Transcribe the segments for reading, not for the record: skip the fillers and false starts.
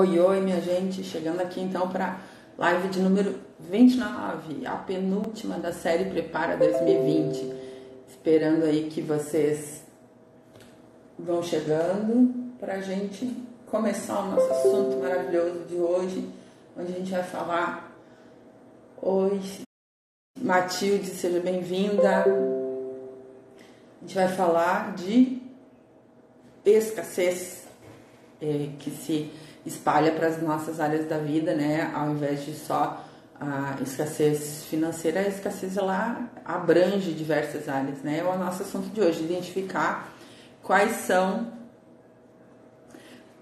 Oi, oi, minha gente, chegando aqui então para live de número 29, a penúltima da série Prepara 2020. Esperando aí que vocês vão chegando para a gente começar o nosso assunto maravilhoso de hoje, onde a gente vai falar. Oi, Matilde, seja bem-vinda. A gente vai falar de escassez que se espalha para as nossas áreas da vida, né? Ao invés de só a escassez financeira, a escassez ela abrange diversas áreas, né? É o nosso assunto de hoje, identificar quais são.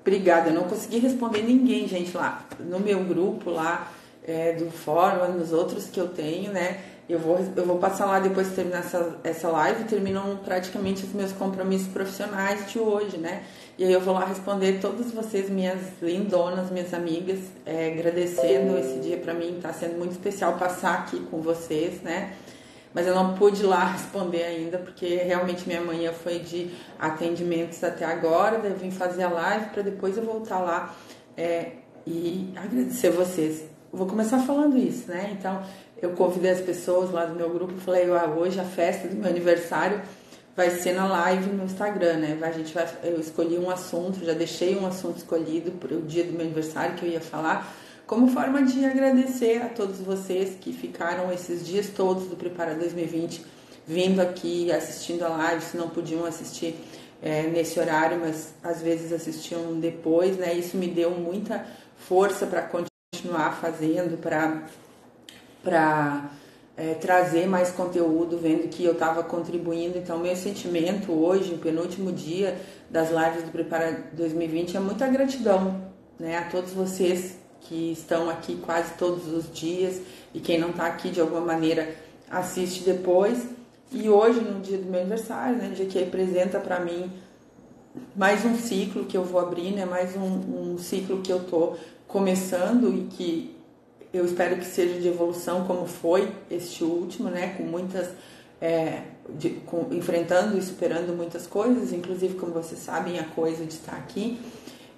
Obrigada, eu não consegui responder ninguém, gente, lá no meu grupo lá do fórum, nos outros que eu tenho, né? Eu vou passar lá depois de terminar essa live, terminam praticamente os meus compromissos profissionais de hoje, né? E aí eu vou lá responder todas vocês, minhas lindonas, minhas amigas, agradecendo esse dia para mim, tá sendo muito especial passar aqui com vocês, né? Mas eu não pude ir lá responder ainda, porque realmente minha manhã foi de atendimentos até agora, daí eu vim fazer a live para depois eu voltar lá e agradecer vocês. Eu vou começar falando isso, né? Então, eu convidei as pessoas lá do meu grupo e falei, hoje a festa do meu aniversário vai ser na live no Instagram, né? Eu escolhi um assunto, já deixei um assunto escolhido para o dia do meu aniversário que eu ia falar, como forma de agradecer a todos vocês que ficaram esses dias todos do Prepara 2020 vindo aqui, assistindo a live, se não podiam assistir nesse horário, mas às vezes assistiam depois, né? Isso me deu muita força para continuar fazendo, para trazer mais conteúdo, vendo que eu estava contribuindo. Então, meu sentimento hoje, o penúltimo dia das lives do Prepara 2020, é muita gratidão, né, a todos vocês que estão aqui quase todos os dias e quem não está aqui de alguma maneira assiste depois. E hoje, no dia do meu aniversário, né, dia que representa para mim mais um ciclo que eu vou abrir, né, mais um ciclo que eu estou começando e que eu espero que seja de evolução como foi este último, né? Com muitas, enfrentando e superando muitas coisas, inclusive, como vocês sabem, a coisa de estar aqui.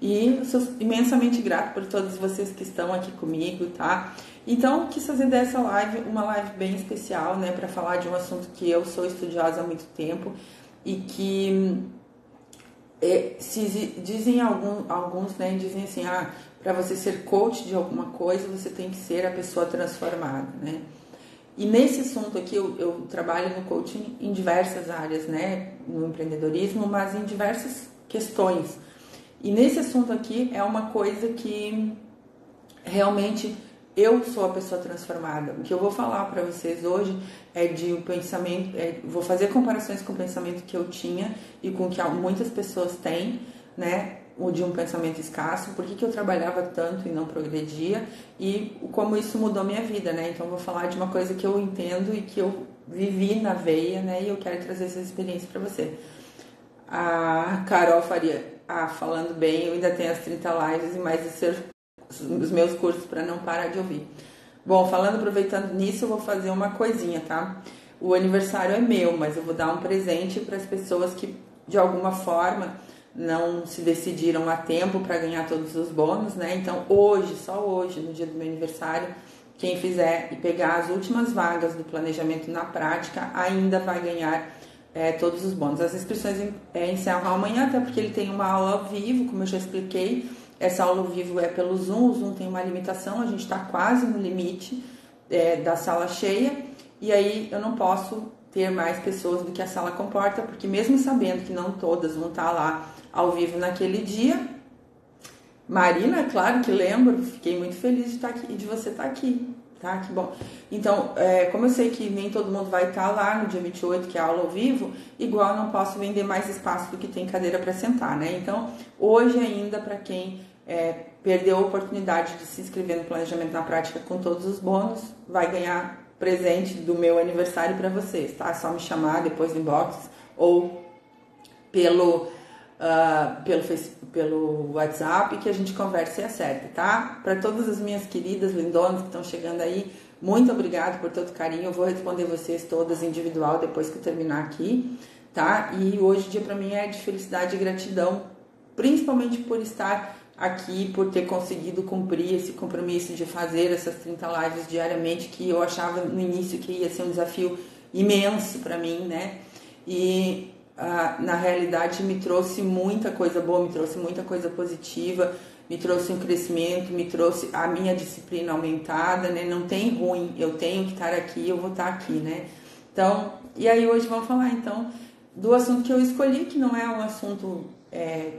E eu sou imensamente grato por todos vocês que estão aqui comigo, tá? Então, quis fazer dessa live uma live bem especial, né? Para falar de um assunto que eu sou estudiosa há muito tempo e que se dizem alguns, né? Dizem assim, para você ser coach de alguma coisa, você tem que ser a pessoa transformada, né? E nesse assunto aqui, eu trabalho no coaching em diversas áreas, né? No empreendedorismo, mas em diversas questões. E nesse assunto aqui é uma coisa que realmente eu sou a pessoa transformada. O que eu vou falar para vocês hoje é de um pensamento, vou fazer comparações com o pensamento que eu tinha e com o que muitas pessoas têm, né? O de um pensamento escasso, por que eu trabalhava tanto e não progredia e como isso mudou minha vida, né? Então eu vou falar de uma coisa que eu entendo e que eu vivi na veia, né? E eu quero trazer essa experiência para você. A Carol Faria, falando bem, eu ainda tenho as 30 lives e mais os meus cursos para não parar de ouvir. Bom, aproveitando nisso, eu vou fazer uma coisinha, tá? O aniversário é meu, mas eu vou dar um presente para as pessoas que de alguma forma não se decidiram a tempo para ganhar todos os bônus, né? Então hoje, só hoje, no dia do meu aniversário, quem fizer e pegar as últimas vagas do planejamento na prática ainda vai ganhar todos os bônus. As inscrições encerram amanhã, até porque ele tem uma aula ao vivo, como eu já expliquei. Essa aula ao vivo é pelo Zoom, o Zoom tem uma limitação, a gente está quase no limite da sala cheia, e aí eu não posso ter mais pessoas do que a sala comporta, porque mesmo sabendo que não todas vão estar lá ao vivo naquele dia, Marina, claro que lembro, fiquei muito feliz de estar aqui, de você estar aqui, tá? Que bom. Então, como eu sei que nem todo mundo vai estar lá no dia 28, que é a aula ao vivo, igual eu não posso vender mais espaço do que tem cadeira para sentar, né? Então, hoje ainda, para quem perdeu a oportunidade de se inscrever no planejamento na prática com todos os bônus, vai ganhar presente do meu aniversário para vocês, tá? É só me chamar depois no inbox ou pelo WhatsApp que a gente conversa e acerta, tá? Para todas as minhas queridas lindonas que estão chegando aí, muito obrigada por todo o carinho. Eu vou responder vocês todas individual depois que eu terminar aqui, tá? E hoje o dia para mim é de felicidade e gratidão, principalmente por estar aqui por ter conseguido cumprir esse compromisso de fazer essas 30 lives diariamente, que eu achava no início que ia ser um desafio imenso para mim, né? E na realidade me trouxe muita coisa boa, me trouxe muita coisa positiva, me trouxe um crescimento, me trouxe a minha disciplina aumentada, né? Não tem ruim, eu tenho que estar aqui, eu vou estar aqui, né? Então, e aí hoje vamos falar então do assunto que eu escolhi, que não é um assunto,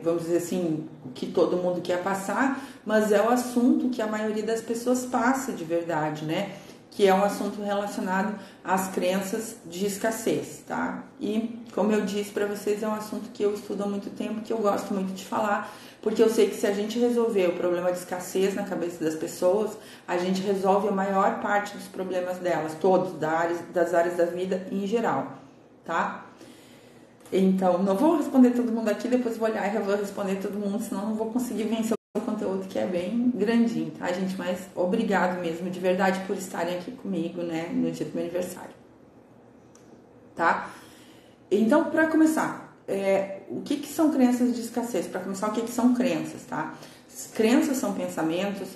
vamos dizer assim, que todo mundo quer passar, mas é o assunto que a maioria das pessoas passa de verdade, né? Que é um assunto relacionado às crenças de escassez, tá? E, como eu disse para vocês, é um assunto que eu estudo há muito tempo, que eu gosto muito de falar, porque eu sei que se a gente resolver o problema de escassez na cabeça das pessoas, a gente resolve a maior parte dos problemas delas, todos, das áreas da vida em geral, tá? Então, não vou responder todo mundo aqui, depois vou olhar e eu vou responder todo mundo, senão não vou conseguir vencer o conteúdo que é bem grandinho, tá, gente? Mas obrigado mesmo, de verdade, por estarem aqui comigo, né, no dia do meu aniversário, tá? Então, para começar, o que são crenças de escassez? Para começar, o que são crenças, tá? Crenças são pensamentos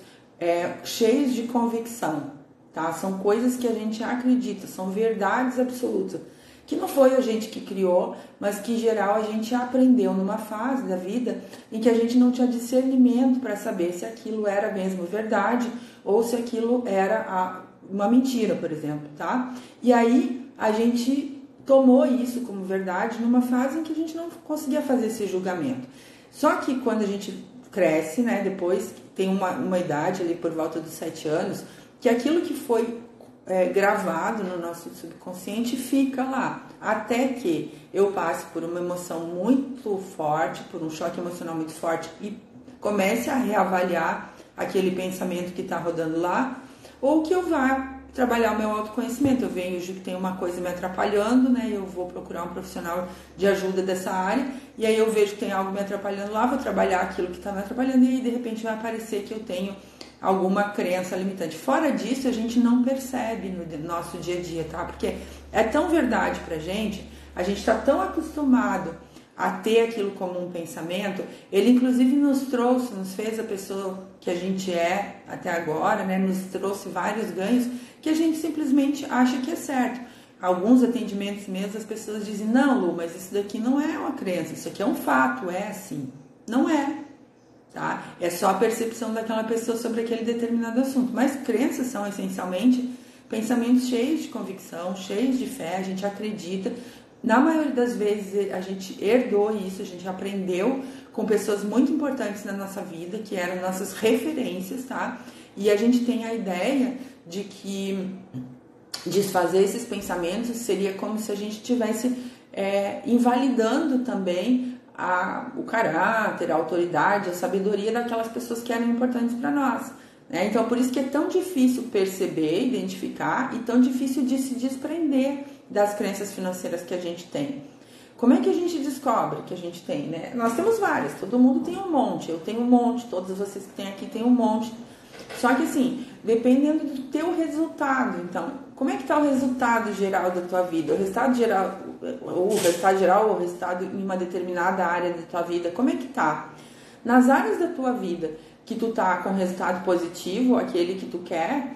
cheios de convicção, tá? São coisas que a gente acredita, são verdades absolutas, que não foi a gente que criou, mas que em geral a gente aprendeu numa fase da vida em que a gente não tinha discernimento para saber se aquilo era mesmo verdade ou se aquilo era uma mentira, por exemplo, tá? E aí a gente tomou isso como verdade numa fase em que a gente não conseguia fazer esse julgamento. Só que quando a gente cresce, né, depois tem uma idade ali por volta dos 7 anos, que aquilo que foi gravado no nosso subconsciente fica lá, até que eu passe por uma emoção muito forte, por um choque emocional muito forte e comece a reavaliar aquele pensamento que está rodando lá, ou que eu vá trabalhar o meu autoconhecimento. Eu vejo que tem uma coisa me atrapalhando, né? Eu vou procurar um profissional de ajuda dessa área, e aí eu vejo que tem algo me atrapalhando lá, vou trabalhar aquilo que está me atrapalhando, e aí de repente vai aparecer que eu tenho alguma crença limitante. Fora disso, a gente não percebe no nosso dia a dia, tá? Porque é tão verdade pra gente, a gente tá tão acostumado a ter aquilo como um pensamento, ele inclusive nos fez a pessoa que a gente é até agora, né? Nos trouxe vários ganhos que a gente simplesmente acha que é certo. Alguns atendimentos mesmo, as pessoas dizem, não, Lu, mas isso daqui não é uma crença, isso aqui é um fato, é assim. Não é. Tá? É só a percepção daquela pessoa sobre aquele determinado assunto. Mas crenças são essencialmente pensamentos cheios de convicção, cheios de fé, a gente acredita. Na maioria das vezes a gente herdou isso, a gente aprendeu com pessoas muito importantes na nossa vida, que eram nossas referências, tá? E a gente tem a ideia de que desfazer esses pensamentos seria como se a gente estivesse invalidando também o caráter, a autoridade, a sabedoria daquelas pessoas que eram importantes para nós, né? Então, por isso que é tão difícil perceber, identificar e tão difícil de se desprender das crenças financeiras que a gente tem. Como é que a gente descobre que a gente tem, né? Nós temos várias, todo mundo tem um monte, eu tenho um monte, todos vocês que têm aqui têm um monte. Só que assim, dependendo do teu resultado, então, como é que está o resultado geral da tua vida? O resultado geral ou o resultado em uma determinada área da tua vida, como é que tá? Nas áreas da tua vida que tu tá com resultado positivo, aquele que tu quer,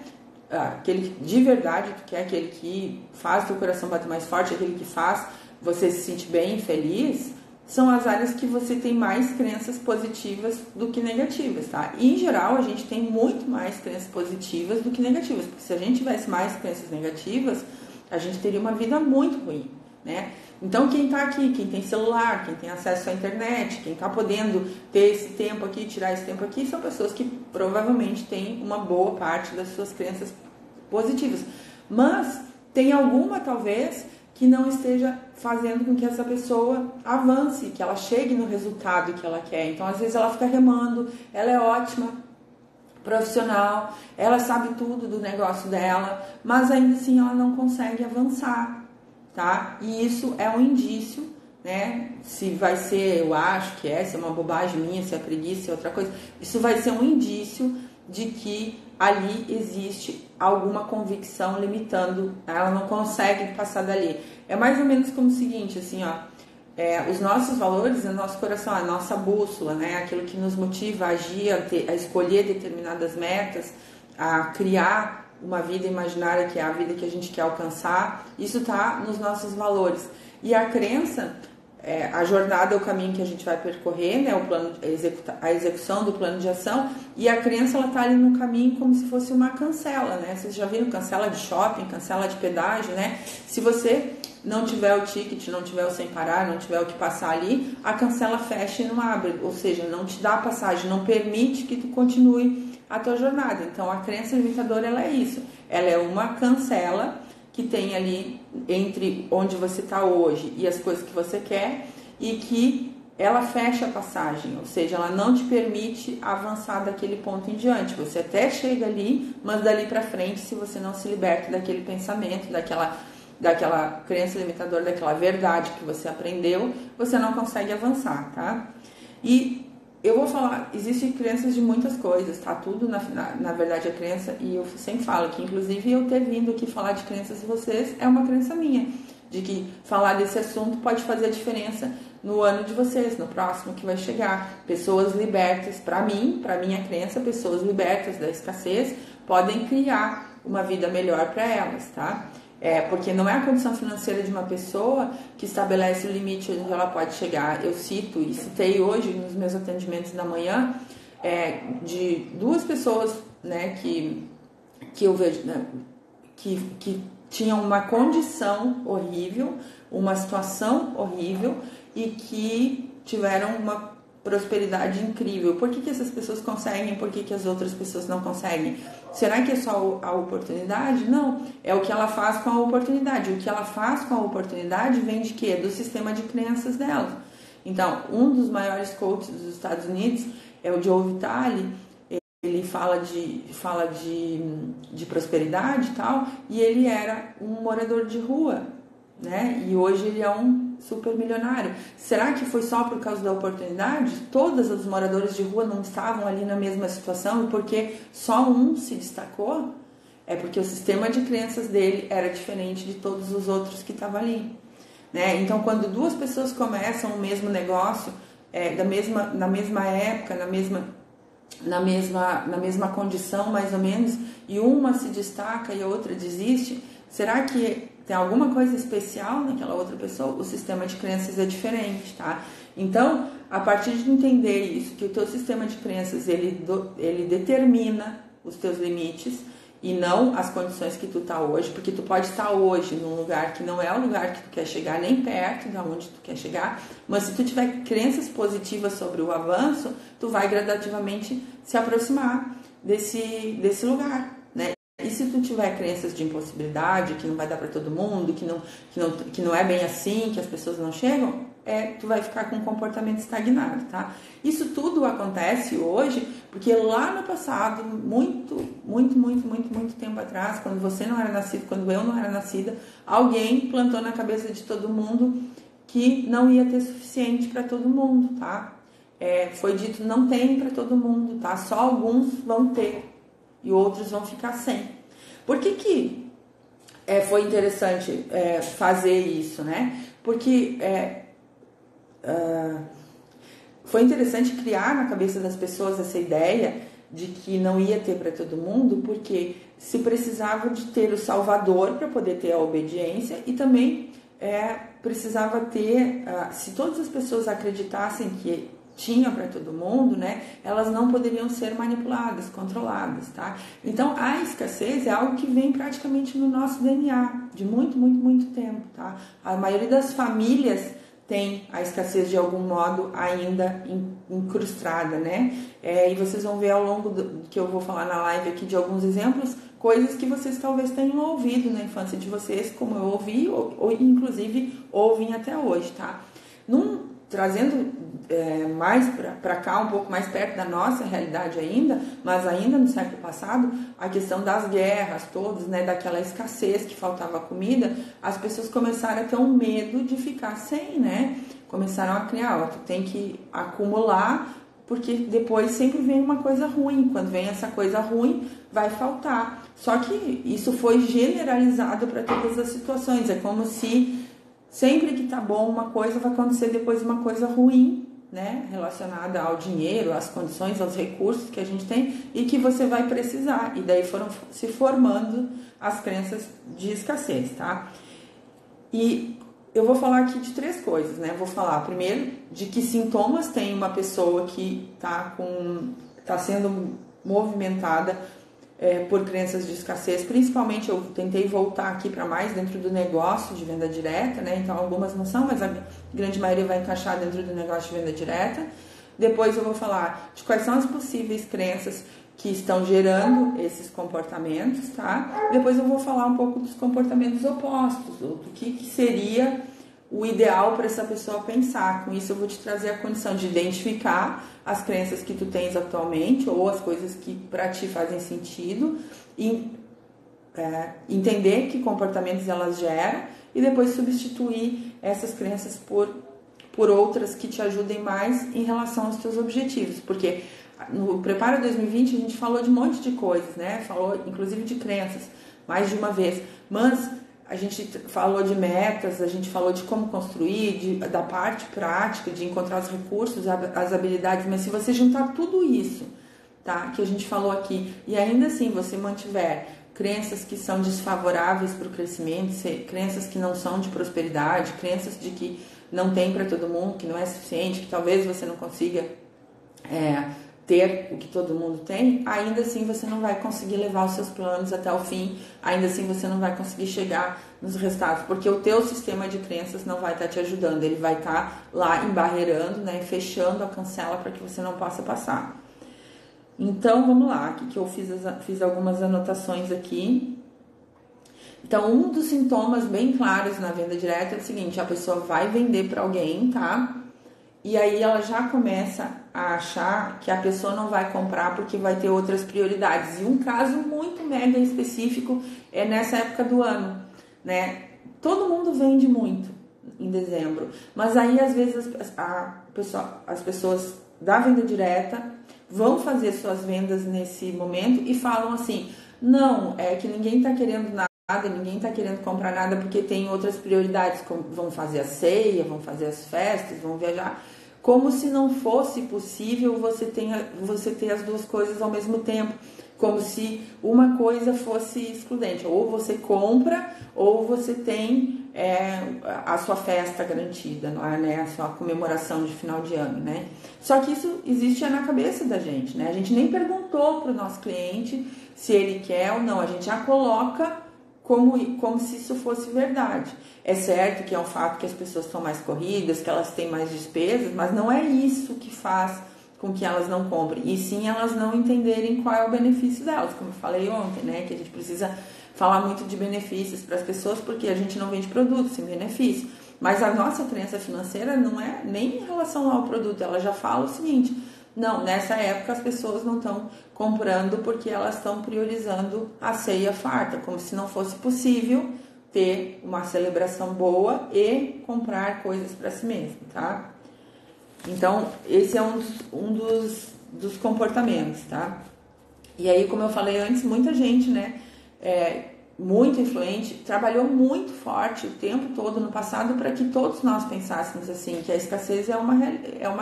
aquele que de verdade tu quer, aquele que faz teu coração bater mais forte, aquele que faz você se sentir bem, feliz, são as áreas que você tem mais crenças positivas do que negativas, tá? E, em geral, a gente tem muito mais crenças positivas do que negativas, porque se a gente tivesse mais crenças negativas, a gente teria uma vida muito ruim, né? Então, quem tá aqui, quem tem celular, quem tem acesso à internet, quem tá podendo ter esse tempo aqui, tirar esse tempo aqui, são pessoas que provavelmente têm uma boa parte das suas crenças positivas. Mas tem alguma, talvez, que não esteja fazendo com que essa pessoa avance, que ela chegue no resultado que ela quer. Então, às vezes, ela fica remando, ela é ótima profissional, ela sabe tudo do negócio dela, mas ainda assim ela não consegue avançar, tá? E isso é um indício, né? Se vai ser, eu acho que se é uma bobagem minha, se é preguiça, se é outra coisa, isso vai ser um indício de que ali existe alguma convicção limitando, ela não consegue passar dali. É mais ou menos como o seguinte, assim, ó, os nossos valores, o nosso coração, a nossa bússola, né? Aquilo que nos motiva a agir, a escolher determinadas metas, a criar uma vida imaginária que é a vida que a gente quer alcançar, isso está nos nossos valores. E a crença, a jornada é o caminho que a gente vai percorrer, né? A execução do plano de ação, e a crença, ela está ali no caminho como se fosse uma cancela, né? Vocês já viram cancela de shopping, cancela de pedágio, né? Se você não tiver o ticket, não tiver o sem parar, não tiver o que passar ali, a cancela fecha e não abre, ou seja, não te dá passagem, não permite que tu continue a tua jornada. Então, a crença limitadora, ela é isso, ela é uma cancela que tem ali entre onde você está hoje e as coisas que você quer, e que ela fecha a passagem, ou seja, ela não te permite avançar daquele ponto em diante. Você até chega ali, mas dali para frente, se você não se liberta daquele pensamento, daquela crença limitadora, daquela verdade que você aprendeu, você não consegue avançar, tá? E eu vou falar, existem crenças de muitas coisas, tá? Tudo, na verdade, é crença, e eu sempre falo que, inclusive, eu ter vindo aqui falar de crenças de vocês é uma crença minha, de que falar desse assunto pode fazer a diferença no ano de vocês, no próximo que vai chegar. Pessoas libertas, para minha crença, pessoas libertas da escassez podem criar uma vida melhor para elas, tá? Porque não é a condição financeira de uma pessoa que estabelece o limite onde ela pode chegar. Eu cito e citei hoje nos meus atendimentos da manhã de duas pessoas, né, que eu vejo, né, que tinham uma condição horrível, uma situação horrível e que tiveram uma prosperidade incrível. Por que essas pessoas conseguem? Por que as outras pessoas não conseguem? Será que é só a oportunidade? Não, é o que ela faz com a oportunidade. O que ela faz com a oportunidade vem de quê? Do sistema de crenças dela. Então, um dos maiores coaches dos Estados Unidos é o Joe Vitale. Ele fala de prosperidade e tal, e ele era um morador de rua, né? E hoje ele é um super milionário. Será que foi só por causa da oportunidade? Todos os moradores de rua não estavam ali na mesma situação, e porque só um se destacou? É porque o sistema de crenças dele era diferente de todos os outros que estavam ali, né? Então, quando duas pessoas começam o mesmo negócio, na mesma época, na mesma condição, mais ou menos, e uma se destaca e a outra desiste, será que tem alguma coisa especial naquela outra pessoa? O sistema de crenças é diferente, tá? Então, a partir de entender isso, que o teu sistema de crenças, ele determina os teus limites e não as condições que tu tá hoje, porque tu pode estar hoje num lugar que não é o lugar que tu quer chegar, nem perto de onde tu quer chegar, mas se tu tiver crenças positivas sobre o avanço, tu vai gradativamente se aproximar desse lugar, né? E se tu tiver crenças de impossibilidade, que não vai dar para todo mundo, que não é bem assim, que as pessoas não chegam, tu vai ficar com um comportamento estagnado, tá? Isso tudo acontece hoje porque lá no passado, muito tempo atrás, quando você não era nascido, quando eu não era nascida, alguém plantou na cabeça de todo mundo que não ia ter suficiente para todo mundo, tá? Foi dito, não tem para todo mundo, tá? Só alguns vão ter e outros vão ficar sem. Por que foi interessante fazer isso, né? Porque foi interessante criar na cabeça das pessoas essa ideia de que não ia ter para todo mundo, porque se precisava de ter o Salvador para poder ter a obediência, e também precisava ter, se todas as pessoas acreditassem que tinha para todo mundo, né, elas não poderiam ser manipuladas, controladas, tá? Então, a escassez é algo que vem praticamente no nosso DNA, de muito tempo, tá? A maioria das famílias tem a escassez de algum modo ainda incrustada, né? E vocês vão ver ao longo que eu vou falar na live aqui de alguns exemplos, coisas que vocês talvez tenham ouvido na infância de vocês, como eu ouvi, ou inclusive ouvem até hoje, tá? Trazendo mais para cá, um pouco mais perto da nossa realidade ainda, mas ainda no século passado, a questão das guerras todas, né, daquela escassez que faltava comida, as pessoas começaram a ter um medo de ficar sem, né? Começaram a criar, tu tem que acumular, porque depois sempre vem uma coisa ruim. Quando vem essa coisa ruim, vai faltar. Só que isso foi generalizado para todas as situações. É como se sempre que tá bom uma coisa, vai acontecer depois uma coisa ruim, né, relacionada ao dinheiro, às condições, aos recursos que a gente tem e que você vai precisar. E daí foram se formando as crenças de escassez, tá? E eu vou falar aqui de 3 coisas, né? Vou falar primeiro de que sintomas tem uma pessoa que tá sendo movimentada por crenças de escassez. Principalmente eu tentei voltar aqui para mais dentro do negócio de venda direta, né? Então algumas não são, mas a grande maioria vai encaixar dentro do negócio de venda direta. Depois eu vou falar de quais são as possíveis crenças que estão gerando esses comportamentos, tá? Depois eu vou falar um pouco dos comportamentos opostos, do que seria o ideal para essa pessoa pensar. Com isso eu vou te trazer a condição de identificar as crenças que tu tens atualmente ou as coisas que para ti fazem sentido e entender que comportamentos elas geram e depois substituir essas crenças por outras que te ajudem mais em relação aos teus objetivos, porque no Prepara 2020 a gente falou de um monte de coisas, né? Falou inclusive de crenças, mais de uma vez, mas a gente falou de metas, a gente falou de como construir, da parte prática, de encontrar os recursos, as habilidades, mas se você juntar tudo isso, tá, que a gente falou aqui, e ainda assim você mantiver crenças que são desfavoráveis para o crescimento, crenças que não são de prosperidade, crenças de que não tem para todo mundo, que não é suficiente, que talvez você não consiga ter o que todo mundo tem, ainda assim você não vai conseguir levar os seus planos até o fim, ainda assim você não vai conseguir chegar nos resultados, porque o teu sistema de crenças não vai estar te ajudando, ele vai estar lá embarreirando, né, fechando a cancela para que você não possa passar. Então vamos lá, aqui que eu fiz algumas anotações aqui. Então um dos sintomas bem claros na venda direta é o seguinte: a pessoa vai vender para alguém, tá? E aí ela já começa a achar que a pessoa não vai comprar porque vai ter outras prioridades. E um caso muito mega específico é nessa época do ano, né? Todo mundo vende muito em dezembro, mas aí às vezes as pessoas da venda direta vão fazer suas vendas nesse momento e falam assim: não, é que ninguém tá querendo nada, ninguém tá querendo comprar nada porque tem outras prioridades, como vão fazer a ceia, vão fazer as festas, vão viajar, como se não fosse possível você ter as duas coisas ao mesmo tempo, como se uma coisa fosse excludente, ou você compra ou você tem a sua festa garantida, não é, né? A sua comemoração de final de ano, né? Só que isso existe na cabeça da gente, né? A gente nem perguntou para o nosso cliente se ele quer ou não, a gente já coloca como se isso fosse verdade. É certo que é um fato que as pessoas estão mais corridas, que elas têm mais despesas, mas não é isso que faz com que elas não comprem, e sim elas não entenderem qual é o benefício delas, como eu falei ontem, né, que a gente precisa falar muito de benefícios para as pessoas, porque a gente não vende produto sem benefício, mas a nossa crença financeira não é nem em relação ao produto, ela já fala o seguinte: não, nessa época as pessoas não estão comprando porque elas estão priorizando a ceia farta, como se não fosse possível ter uma celebração boa e comprar coisas para si mesmo, tá? Então, esse é um dos comportamentos, tá? E aí, como eu falei antes, muita gente, né, muito influente, trabalhou muito forte o tempo todo no passado para que todos nós pensássemos assim, que a escassez é uma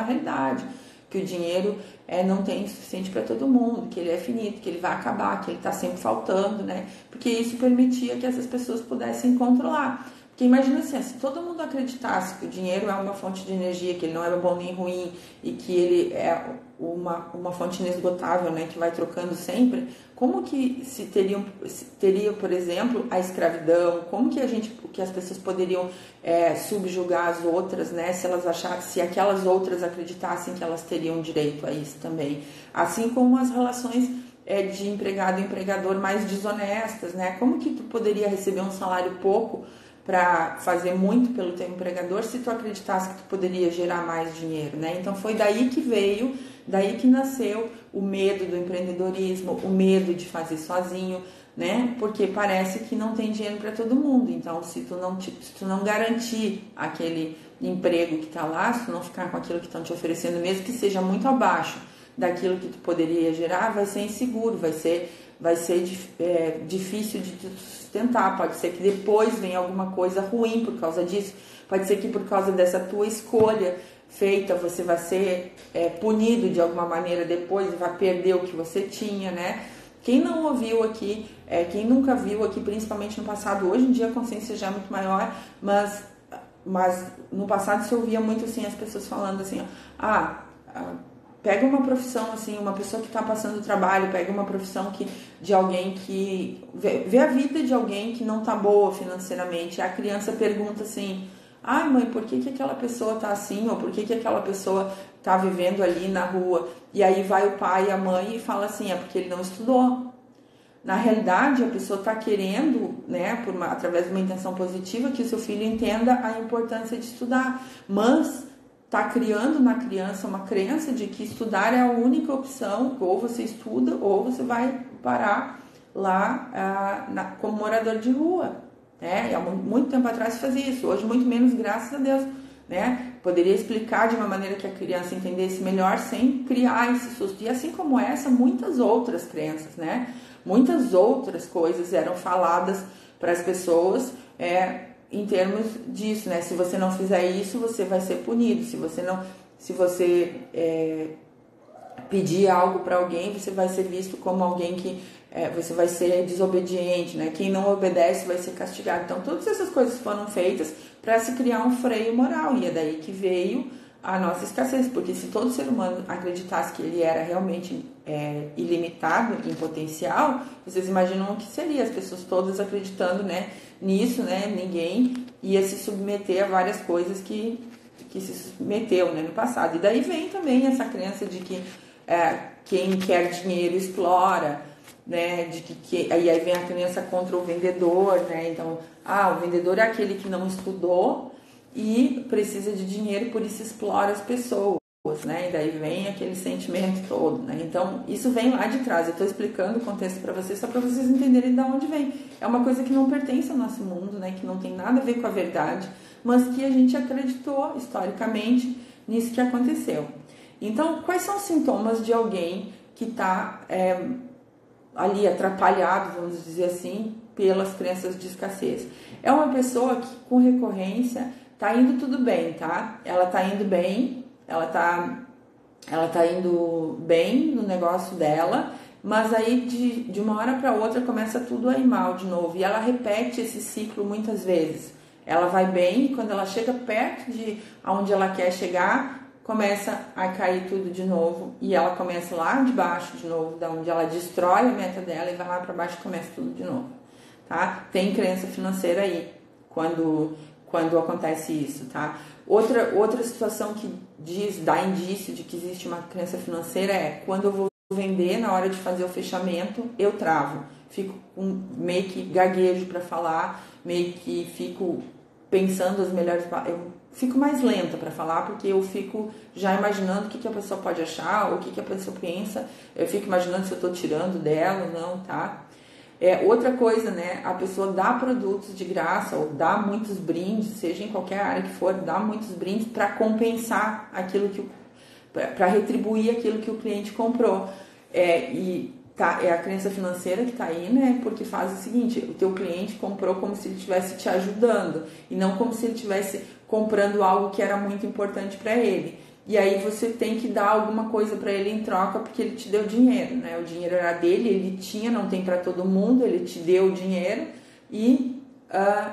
realidade, que o dinheiro não tem o suficiente para todo mundo, que ele é finito, que ele vai acabar, que ele está sempre faltando, né? Porque isso permitia que essas pessoas pudessem controlar. Porque imagina assim, se todo mundo acreditasse que o dinheiro é uma fonte de energia, que ele não é bom nem ruim e que ele é uma fonte inesgotável, né, que vai trocando sempre, como que teria, por exemplo, a escravidão? Como que as pessoas poderiam subjugar as outras, né, se aquelas outras acreditassem que elas teriam direito a isso também? Assim como as relações de empregado e empregador mais desonestas, né? Como que tu poderia receber um salário pouco para fazer muito pelo teu empregador se tu acreditasse que tu poderia gerar mais dinheiro, né? Então foi daí que nasceu o medo do empreendedorismo, o medo de fazer sozinho, né? Porque parece que não tem dinheiro para todo mundo. Então, se tu não garantir aquele emprego que está lá, se tu não ficar com aquilo que estão te oferecendo, mesmo que seja muito abaixo daquilo que tu poderia gerar, vai ser inseguro, vai ser difícil de sustentar. Pode ser que depois venha alguma coisa ruim por causa disso, Pode ser que por causa dessa tua escolha feita, você vai ser punido de alguma maneira depois e vai perder o que você tinha, né? Quem não ouviu aqui, quem nunca viu aqui, principalmente no passado, hoje em dia a consciência já é muito maior, mas no passado se ouvia muito assim, as pessoas falando assim, pega uma profissão assim, uma pessoa que está passando trabalho, pega uma profissão de alguém que vê a vida de alguém que não está boa financeiramente. A criança pergunta assim, ai mãe, por que aquela pessoa tá assim? Ou por que aquela pessoa tá vivendo ali na rua? E aí vai o pai e a mãe e fala assim, é porque ele não estudou. Na realidade, a pessoa está querendo, né, através de uma intenção positiva, que o seu filho entenda a importância de estudar. Mas está criando na criança uma crença de que estudar é a única opção, ou você estuda ou você vai parar lá como morador de rua. Há muito tempo atrás se fazia isso, hoje muito menos, graças a Deus, né? Poderia explicar de uma maneira que a criança entendesse melhor sem criar esse susto. E assim como essa, muitas outras crenças, né? Muitas outras coisas eram faladas para as pessoas em termos disso, né? Se você não fizer isso, você vai ser punido. Se você pedir algo para alguém, você vai ser visto como alguém que você vai ser desobediente, né? Quem não obedece vai ser castigado. Então, todas essas coisas foram feitas para se criar um freio moral, e é daí que veio a nossa escassez, porque se todo ser humano acreditasse que ele era realmente ilimitado em potencial, vocês imaginam o que seria as pessoas todas acreditando, né, nisso, né? Ninguém ia se submeter a várias coisas que se submeteu, né, no passado. E daí vem também essa crença de que quem quer dinheiro explora, né, aí vem a crença contra o vendedor, né? Então, o vendedor é aquele que não estudou e precisa de dinheiro, por isso explora as pessoas, né? E daí vem aquele sentimento todo, né? Então, isso vem lá de trás. Eu estou explicando o contexto para vocês, só para vocês entenderem de onde vem. É uma coisa que não pertence ao nosso mundo, né? Que não tem nada a ver com a verdade, mas que a gente acreditou historicamente nisso que aconteceu. Então, quais são os sintomas de alguém que está ali atrapalhado, vamos dizer assim, pelas crenças de escassez? É uma pessoa que com recorrência tá indo tudo bem, tá? Ela tá indo bem, ela tá indo bem no negócio dela, mas aí de uma hora para outra começa tudo a ir mal de novo, e ela repete esse ciclo muitas vezes. Ela vai bem e quando ela chega perto de onde ela quer chegar, começa a cair tudo de novo, e ela começa lá de baixo de novo, da onde ela destrói a meta dela e vai lá para baixo e começa tudo de novo, tá? Tem crença financeira aí quando acontece isso, tá? Outra situação que dá indício de que existe uma crença financeira é quando eu vou vender, na hora de fazer o fechamento, eu travo, fico meio que gaguejo para falar, meio que fico pensando as melhores, eu fico mais lenta para falar, porque eu fico já imaginando o que a pessoa pode achar, o que a pessoa pensa, eu fico imaginando se eu estou tirando dela ou não, tá? Outra coisa, né, a pessoa dá produtos de graça ou dá muitos brindes, seja em qualquer área que for, dá muitos brindes para compensar aquilo para retribuir aquilo que o cliente comprou. É a crença financeira que está aí, né? Porque faz o seguinte, o teu cliente comprou como se ele estivesse te ajudando e não como se ele estivesse comprando algo que era muito importante para ele. E aí você tem que dar alguma coisa para ele em troca porque ele te deu dinheiro, né? O dinheiro era dele, ele tinha, não tem para todo mundo, ele te deu o dinheiro e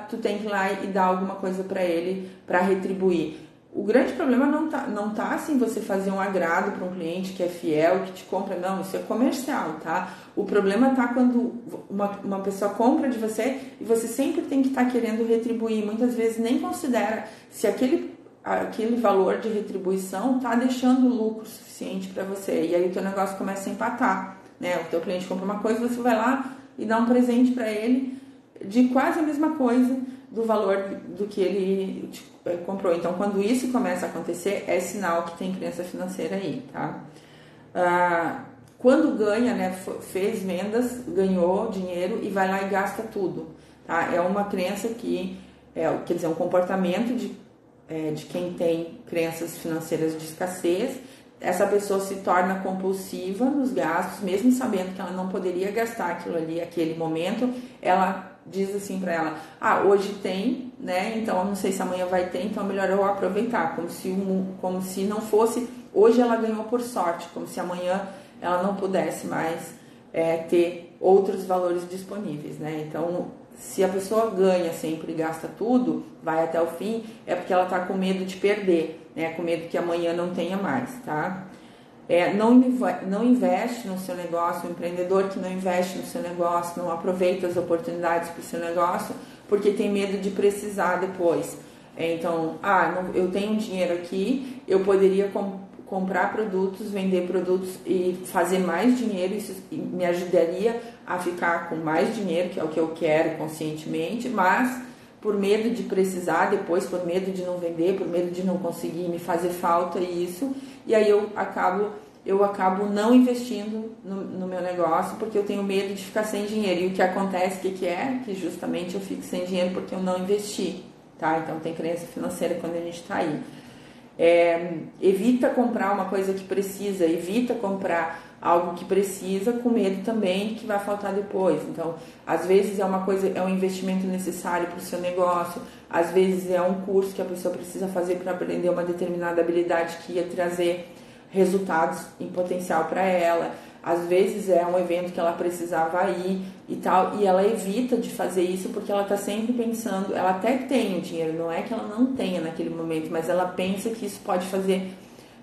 tu tem que ir lá e dar alguma coisa para ele para retribuir. O grande problema não tá assim você fazer um agrado para um cliente que é fiel, que te compra, não, isso é comercial, tá? O problema tá quando uma pessoa compra de você e você sempre tem que estar querendo retribuir, muitas vezes nem considera se aquele valor de retribuição tá deixando lucro suficiente para você, e aí o teu negócio começa a empatar, né? O teu cliente compra uma coisa, você vai lá e dá um presente para ele de quase a mesma coisa do valor do que ele comprou. Então, quando isso começa a acontecer, é sinal que tem crença financeira aí, tá? Quando ganha, né, fez vendas, ganhou dinheiro e vai lá e gasta tudo, tá? É uma crença que, quer dizer, um comportamento de quem tem crenças financeiras de escassez. Essa pessoa se torna compulsiva nos gastos, mesmo sabendo que ela não poderia gastar aquilo ali, aquele momento, ela diz assim para ela, hoje tem, né? Então eu não sei se amanhã vai ter, então é melhor eu aproveitar, como se não fosse, hoje ela ganhou por sorte, como se amanhã ela não pudesse mais ter outros valores disponíveis, né? Então, se a pessoa ganha sempre e gasta tudo, vai até o fim, é porque ela está com medo de perder, né? Com medo que amanhã não tenha mais, tá? Não investe no seu negócio, o empreendedor que não investe no seu negócio, não aproveita as oportunidades para o seu negócio, porque tem medo de precisar depois. Então, eu tenho dinheiro aqui, eu poderia comprar produtos, vender produtos e fazer mais dinheiro, isso me ajudaria a ficar com mais dinheiro, que é o que eu quero conscientemente, mas por medo de precisar depois, por medo de não vender, por medo de não conseguir, me fazer falta isso, e aí eu acabo não investindo no meu negócio, porque eu tenho medo de ficar sem dinheiro, e o que acontece, que justamente eu fico sem dinheiro porque eu não investi, tá? Então tem crença financeira quando a gente está aí. Evita comprar uma coisa que precisa, evita comprar algo que precisa com medo também que vai faltar depois. Então, às vezes é um investimento necessário para o seu negócio, às vezes é um curso que a pessoa precisa fazer para aprender uma determinada habilidade que ia trazer resultados em potencial para ela, às vezes é um evento que ela precisava ir e tal, e ela evita de fazer isso porque ela está sempre pensando, ela até tem o dinheiro, não é que ela não tenha naquele momento, mas ela pensa que isso pode fazer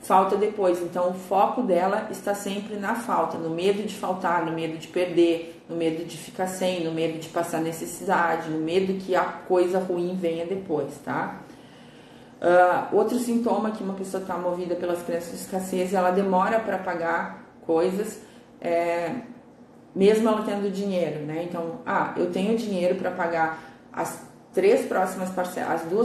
falta depois, então o foco dela está sempre na falta, no medo de faltar, no medo de perder, no medo de ficar sem, no medo de passar necessidade, no medo que a coisa ruim venha depois, tá? Outro sintoma que uma pessoa está movida pelas crenças de escassez, ela demora para pagar coisas, mesmo ela tendo dinheiro, né? Então, eu tenho dinheiro para pagar as duas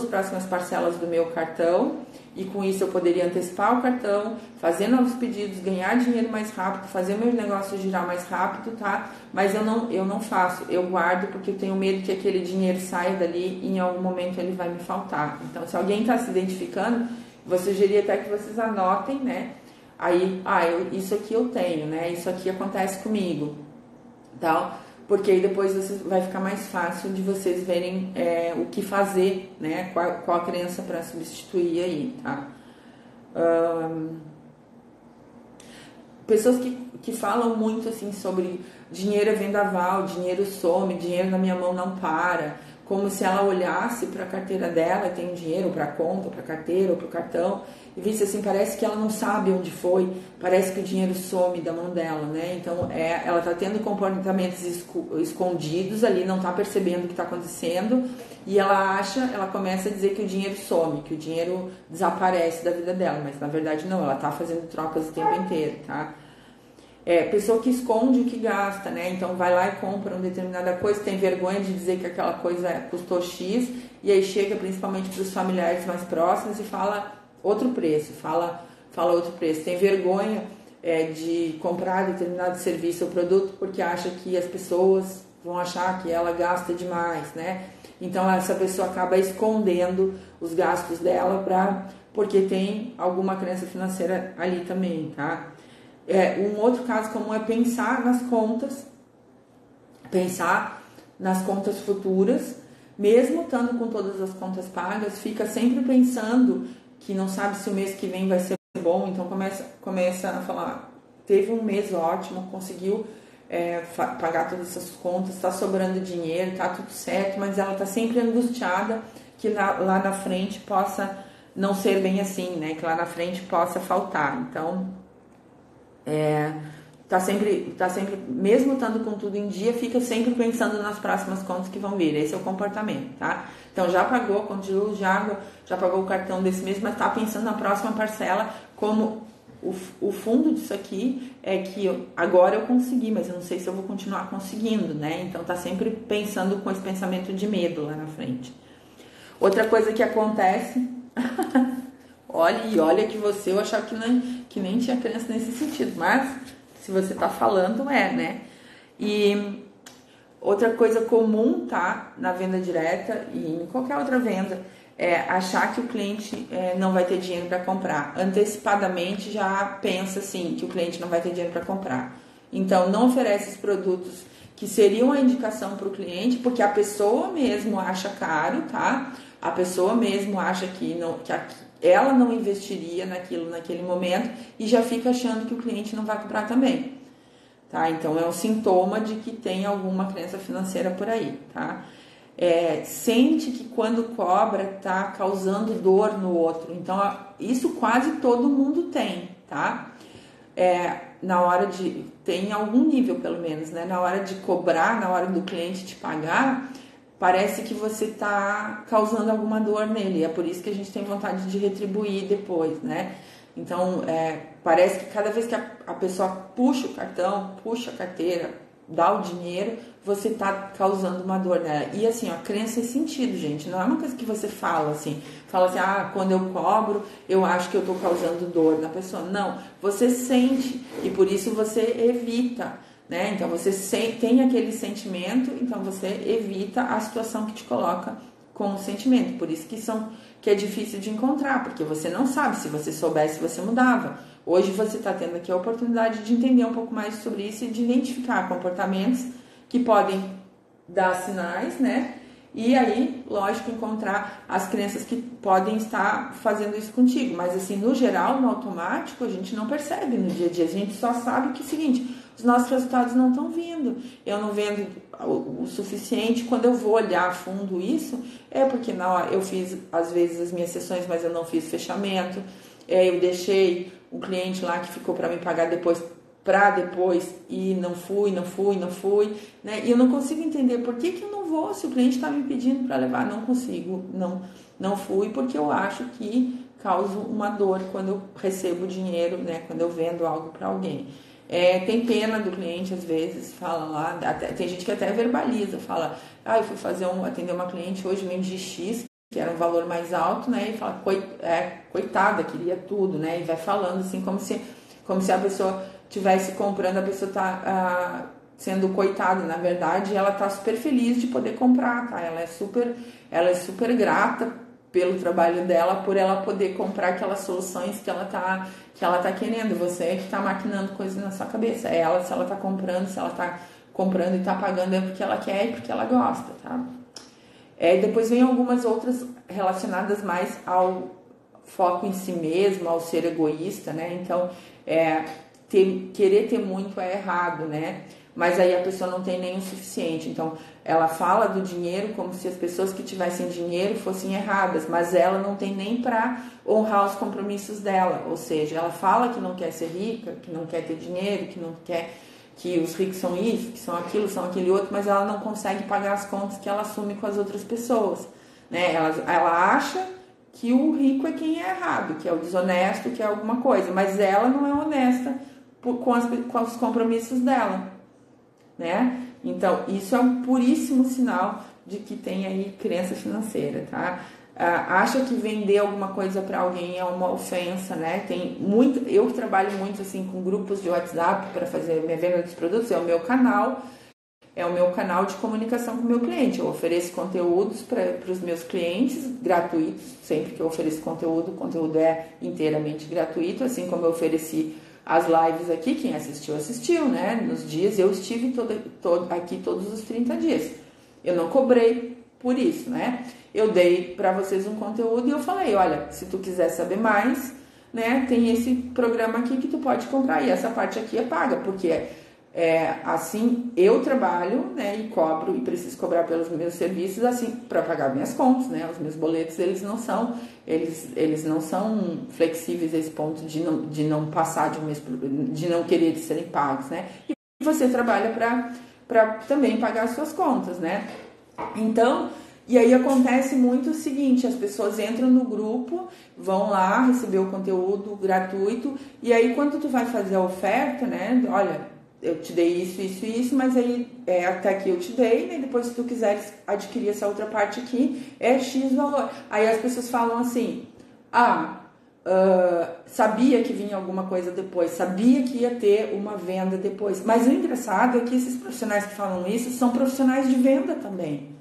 próximas parcelas do meu cartão, e com isso eu poderia antecipar o cartão, fazer novos pedidos, ganhar dinheiro mais rápido, fazer meu negócio girar mais rápido, tá? Mas eu não faço, eu guardo porque eu tenho medo que aquele dinheiro saia dali e em algum momento ele vai me faltar. Então, se alguém está se identificando, vou sugerir até que vocês anotem, né? Aí, isso aqui eu tenho, né? Isso aqui acontece comigo, tal. Porque aí depois vai ficar mais fácil de vocês verem o que fazer, né? Qual a crença para substituir aí, tá? Pessoas que falam muito assim sobre dinheiro é vendaval, dinheiro some, dinheiro na minha mão não para, como se ela olhasse para a carteira dela, tem dinheiro para a conta, para a carteira ou para o cartão, e visse assim, parece que ela não sabe onde foi, parece que o dinheiro some da mão dela, né? Então ela está tendo comportamentos escondidos ali, não está percebendo o que está acontecendo, e ela começa a dizer que o dinheiro some, que o dinheiro desaparece da vida dela, mas na verdade não, ela está fazendo trocas o tempo inteiro, tá? Pessoa que esconde o que gasta, né? Então vai lá e compra uma determinada coisa, tem vergonha de dizer que aquela coisa custou X, e aí chega principalmente para os familiares mais próximos e fala outro preço, fala outro preço. Tem vergonha de comprar determinado serviço ou produto porque acha que as pessoas vão achar que ela gasta demais, né? Então essa pessoa acaba escondendo os gastos dela porque tem alguma crença financeira ali também, tá? Um outro caso comum é pensar nas contas futuras, mesmo estando com todas as contas pagas, fica sempre pensando que não sabe se o mês que vem vai ser bom, então começa a falar, teve um mês ótimo, conseguiu pagar todas essas contas, está sobrando dinheiro, está tudo certo, mas ela está sempre angustiada que lá na frente possa não ser bem assim, né? Que lá na frente possa faltar. Então, tá sempre, mesmo estando com tudo em dia, fica sempre pensando nas próximas contas que vão vir. Esse é o comportamento, tá? Então, já pagou a conta de luz, já pagou o cartão desse mês, mas tá pensando na próxima parcela, como o fundo disso aqui é que agora eu consegui, mas eu não sei se eu vou continuar conseguindo, né? Então, tá sempre pensando com esse pensamento de medo lá na frente. Outra coisa que acontece... Olha que eu achava que nem tinha crença nesse sentido, mas se você tá falando, né? E outra coisa comum, tá? Na venda direta e em qualquer outra venda, é achar que o cliente não vai ter dinheiro para comprar. Antecipadamente já pensa assim, que o cliente não vai ter dinheiro para comprar. Então, não oferece os produtos que seria uma indicação para o cliente, porque a pessoa mesmo acha caro, tá? A pessoa mesmo acha que ela não investiria naquilo naquele momento e já fica achando que o cliente não vai comprar também, tá? Então é um sintoma de que tem alguma crença financeira por aí, tá? Sente que quando cobra tá causando dor no outro. Então isso quase todo mundo tem, tá? Na hora de, tem algum nível pelo menos, né? Na hora de cobrar, na hora do cliente te pagar, parece que você tá causando alguma dor nele. É por isso que a gente tem vontade de retribuir depois, né? Então, parece que cada vez que a pessoa puxa o cartão, puxa a carteira, dá o dinheiro, você tá causando uma dor nela. E assim, a crença é sentido, gente. Não é uma coisa que você fala assim, quando eu cobro, eu acho que eu tô causando dor na pessoa. Não, você sente e por isso você evita, né? Então você tem aquele sentimento, então você evita a situação que te coloca com o sentimento. Por isso que é difícil de encontrar, porque você não sabe. Se você soubesse, você mudava. Hoje você está tendo aqui a oportunidade de entender um pouco mais sobre isso e de identificar comportamentos que podem dar sinais, né? E aí, lógico, encontrar as crenças que podem estar fazendo isso contigo. Mas assim, no geral, no automático, a gente não percebe no dia a dia. A gente só sabe que é o seguinte, os nossos resultados não estão vindo. Eu não vendo o suficiente. Quando eu vou olhar a fundo isso, é porque na hora eu fiz, às vezes, as minhas sessões, mas eu não fiz fechamento. Eu deixei o cliente lá que ficou para me pagar depois e não fui, né? E eu não consigo entender por que eu não vou, se o cliente está me pedindo para levar, não consigo, não fui, porque eu acho que causa uma dor quando eu recebo dinheiro, né? Quando eu vendo algo para alguém. Tem pena do cliente, às vezes, fala lá, tem gente que até verbaliza, fala, eu fui atender uma cliente hoje, vendi X, que era um valor mais alto, né? E fala, coitada, queria tudo, né? E vai falando assim, como se a pessoa estivesse comprando, a pessoa tá sendo coitada. Na verdade, ela tá super feliz de poder comprar, tá? Ela é super grata pelo trabalho dela, por ela poder comprar aquelas soluções que ela tá querendo. Você é que tá maquinando coisas na sua cabeça. Se ela tá comprando e tá pagando, é porque ela quer e porque ela gosta, tá? Depois vem algumas outras relacionadas mais ao foco em si mesmo, ao ser egoísta, né? Então, querer ter muito é errado, né? Mas aí a pessoa não tem nem o suficiente. Então, ela fala do dinheiro como se as pessoas que tivessem dinheiro fossem erradas, mas ela não tem nem para honrar os compromissos dela. Ou seja, ela fala que não quer ser rica, que não quer ter dinheiro, que não quer, que os ricos são isso, que são aquilo, são aquele outro, mas ela não consegue pagar as contas que ela assume com as outras pessoas, né? Ela acha que o rico é quem é errado, que é o desonesto, que é alguma coisa, mas ela não é honesta com os compromissos dela, né? Então, isso é um puríssimo sinal de que tem aí crença financeira, tá? Acha que vender alguma coisa para alguém é uma ofensa, né? Eu trabalho muito assim com grupos de WhatsApp para fazer minha venda dos produtos, é o meu canal de comunicação com o meu cliente. Eu ofereço conteúdos para os meus clientes gratuitos, sempre que eu ofereço conteúdo, o conteúdo é inteiramente gratuito, assim como eu ofereci as lives aqui, quem assistiu, né? Nos dias, eu estive aqui todos os 30 dias. Eu não cobrei por isso, né? Eu dei para vocês um conteúdo e eu falei, olha, se tu quiser saber mais, né? Tem esse programa aqui que tu pode comprar e essa parte aqui é paga, porque assim eu trabalho, né? E cobro e preciso cobrar pelos meus serviços, assim, para pagar minhas contas, né? Os meus boletos, eles não são flexíveis a esse ponto de não passar de um mês, de não querer serem pagos, né? E você trabalha para também pagar as suas contas, né? Então, e aí acontece muito o seguinte, as pessoas entram no grupo, vão lá receber o conteúdo gratuito, e aí quando tu vai fazer a oferta, né? Olha, eu te dei isso, mas aí até aqui eu te dei, né? Depois se tu quiseres adquirir essa outra parte aqui, é X valor. Aí as pessoas falam assim, sabia que vinha alguma coisa depois, sabia que ia ter uma venda depois. Mas o engraçado é que esses profissionais que falam isso são profissionais de venda também.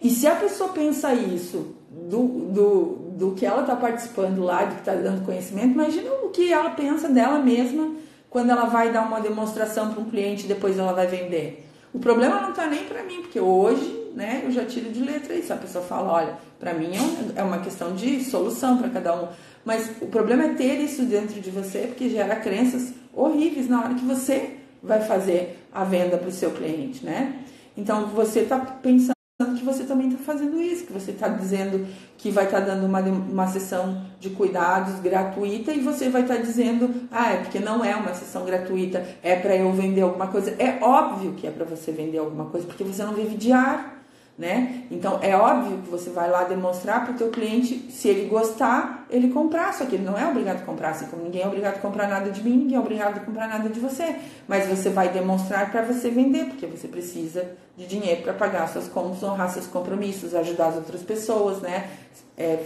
E se a pessoa pensa isso do que ela está participando lá, do que está dando conhecimento, imagina o que ela pensa dela mesma quando ela vai dar uma demonstração para um cliente e depois ela vai vender. O problema não está nem para mim, porque hoje, né, eu já tiro de letra isso. A pessoa fala, olha, para mim é uma questão de solução para cada um. Mas o problema é ter isso dentro de você, porque gera crenças horríveis na hora que você vai fazer a venda para o seu cliente, né? Então, você está pensando que você também está fazendo isso, que você está dizendo que vai estar dando uma sessão de cuidados gratuita e você vai estar dizendo, é porque não é uma sessão gratuita, é para eu vender alguma coisa. É óbvio que é para você vender alguma coisa, porque você não vive de ar, né? Então, é óbvio que você vai lá demonstrar para o teu cliente, se ele gostar, ele comprar, só que ele não é obrigado a comprar, assim como ninguém é obrigado a comprar nada de mim, ninguém é obrigado a comprar nada de você, mas você vai demonstrar para você vender, porque você precisa de dinheiro para pagar suas contas, honrar seus compromissos, ajudar as outras pessoas, né?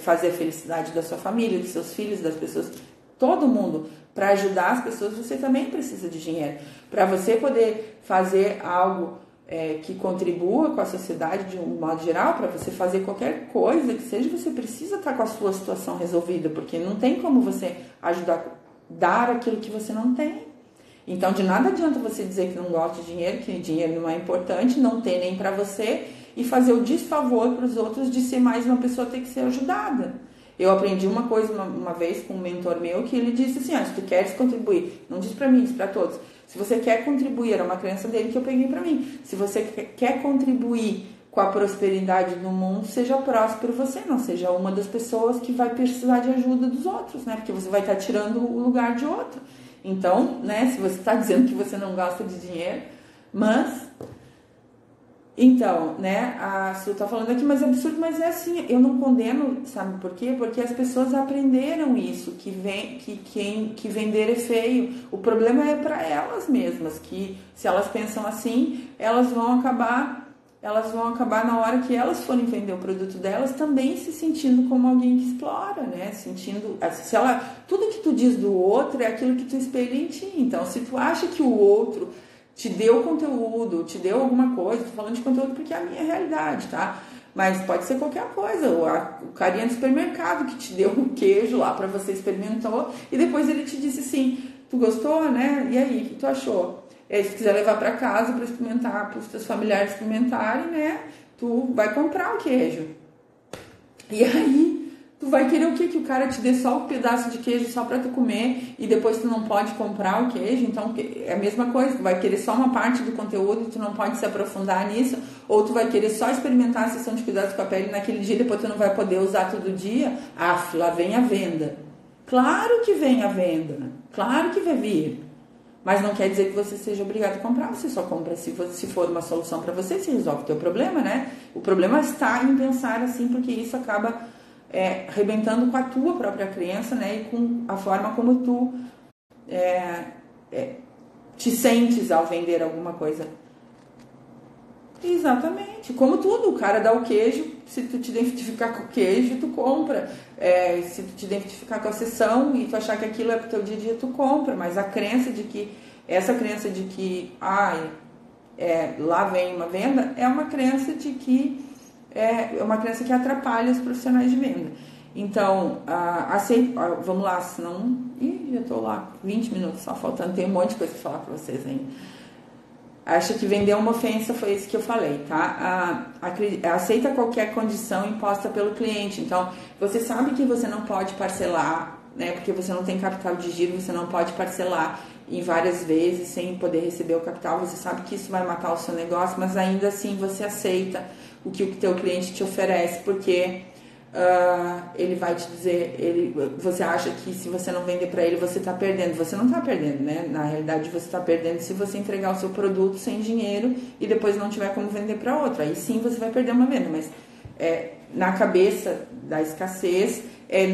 Fazer a felicidade da sua família, dos seus filhos, das pessoas, todo mundo. Para ajudar as pessoas, você também precisa de dinheiro. Para você poder fazer algo que contribua com a sociedade de um modo geral, para você fazer qualquer coisa que seja, você precisa estar com a sua situação resolvida, porque não tem como você ajudar, dar aquilo que você não tem. Então, de nada adianta você dizer que não gosta de dinheiro, que dinheiro não é importante, não tem nem para você, e fazer o desfavor para os outros de ser mais uma pessoa ter que ser ajudada. Eu aprendi uma coisa uma vez com um mentor meu, que ele disse assim, se tu queres contribuir, não diz para mim, diz para todos, se você quer contribuir, era uma crença dele que eu peguei para mim, se você quer contribuir com a prosperidade do mundo, seja próspero você, não seja uma das pessoas que vai precisar de ajuda dos outros, né? Porque você vai estar tirando o lugar de outro. Então, né, se você está dizendo que você não gosta de dinheiro, mas... Então, né, a Su tá falando aqui, mas é absurdo, mas é assim, eu não condeno, sabe por quê? Porque as pessoas aprenderam isso, que vender é feio. O problema é para elas mesmas, que se elas pensam assim, elas vão acabar na hora que elas forem vender o produto delas também se sentindo como alguém que explora, né? Tudo que tu diz do outro é aquilo que tu espelha em ti. Então, se tu acha que o outro te deu conteúdo, te deu alguma coisa, tô falando de conteúdo porque é a minha realidade, tá? Mas pode ser qualquer coisa, o carinha do supermercado que te deu um queijo lá pra você experimentou e depois ele te disse assim, tu gostou, né? E aí, o que tu achou? E aí, se quiser levar pra casa pra experimentar, pros teus familiares experimentarem, né? Tu vai comprar o queijo. E aí, tu vai querer o quê? Que o cara te dê só um pedaço de queijo só pra tu comer e depois tu não pode comprar o queijo? Então, é a mesma coisa, tu vai querer só uma parte do conteúdo e tu não pode se aprofundar nisso, ou tu vai querer só experimentar a sessão de cuidados com a pele naquele dia e depois tu não vai poder usar todo dia? Lá vem a venda. Claro que vem a venda, claro que vai vir. Mas não quer dizer que você seja obrigado a comprar, você só compra se for uma solução para você, se resolve o teu problema, né? O problema está em pensar assim, porque isso acaba arrebentando com a tua própria crença, né? E com a forma como tu te sentes ao vender alguma coisa. Exatamente, como tudo, o cara dá o queijo, se tu te identificar com o queijo, tu compra, se tu te identificar com a sessão e tu achar que aquilo é pro teu dia a dia, tu compra, mas essa crença de que lá vem uma venda, é uma crença de que uma crença que atrapalha os profissionais de venda. Então, vamos lá, senão, já tô lá, 20 minutos só faltando, tem um monte de coisa pra falar pra vocês ainda. Acha que vender uma ofensa, foi isso que eu falei, tá? Aceita qualquer condição imposta pelo cliente. Então, você sabe que você não pode parcelar, né? Porque você não tem capital de giro, você não pode parcelar em várias vezes sem poder receber o capital. Você sabe que isso vai matar o seu negócio, mas ainda assim você aceita o que o teu cliente te oferece, porque ele vai te dizer, você acha que se você não vender para ele, você está perdendo. Você não está perdendo, né? Na realidade, você está perdendo se você entregar o seu produto sem dinheiro e depois não tiver como vender para outro. Aí sim você vai perder uma venda, mas na cabeça da escassez,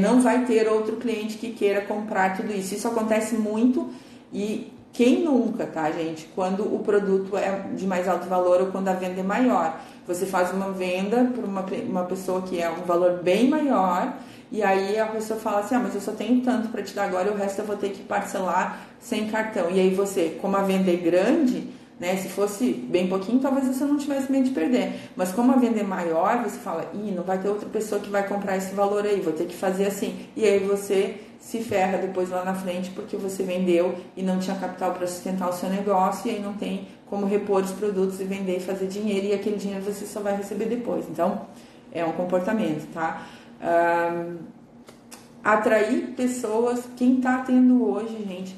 não vai ter outro cliente que queira comprar tudo isso. Isso acontece muito e quem nunca, tá, gente? Quando o produto é de mais alto valor ou quando a venda é maior. Você faz uma venda para uma pessoa que é um valor bem maior e aí a pessoa fala assim, mas eu só tenho tanto para te dar agora e o resto eu vou ter que parcelar sem cartão. E aí você, como a venda é grande, né, se fosse bem pouquinho, talvez você não tivesse medo de perder. Mas como a venda é maior, você fala, não vai ter outra pessoa que vai comprar esse valor aí, vou ter que fazer assim. E aí você se ferra depois lá na frente porque você vendeu e não tinha capital para sustentar o seu negócio e aí não tem como repor os produtos e vender e fazer dinheiro, e aquele dinheiro você só vai receber depois. Então, é um comportamento, tá? Atrair pessoas, quem tá tendo hoje, gente,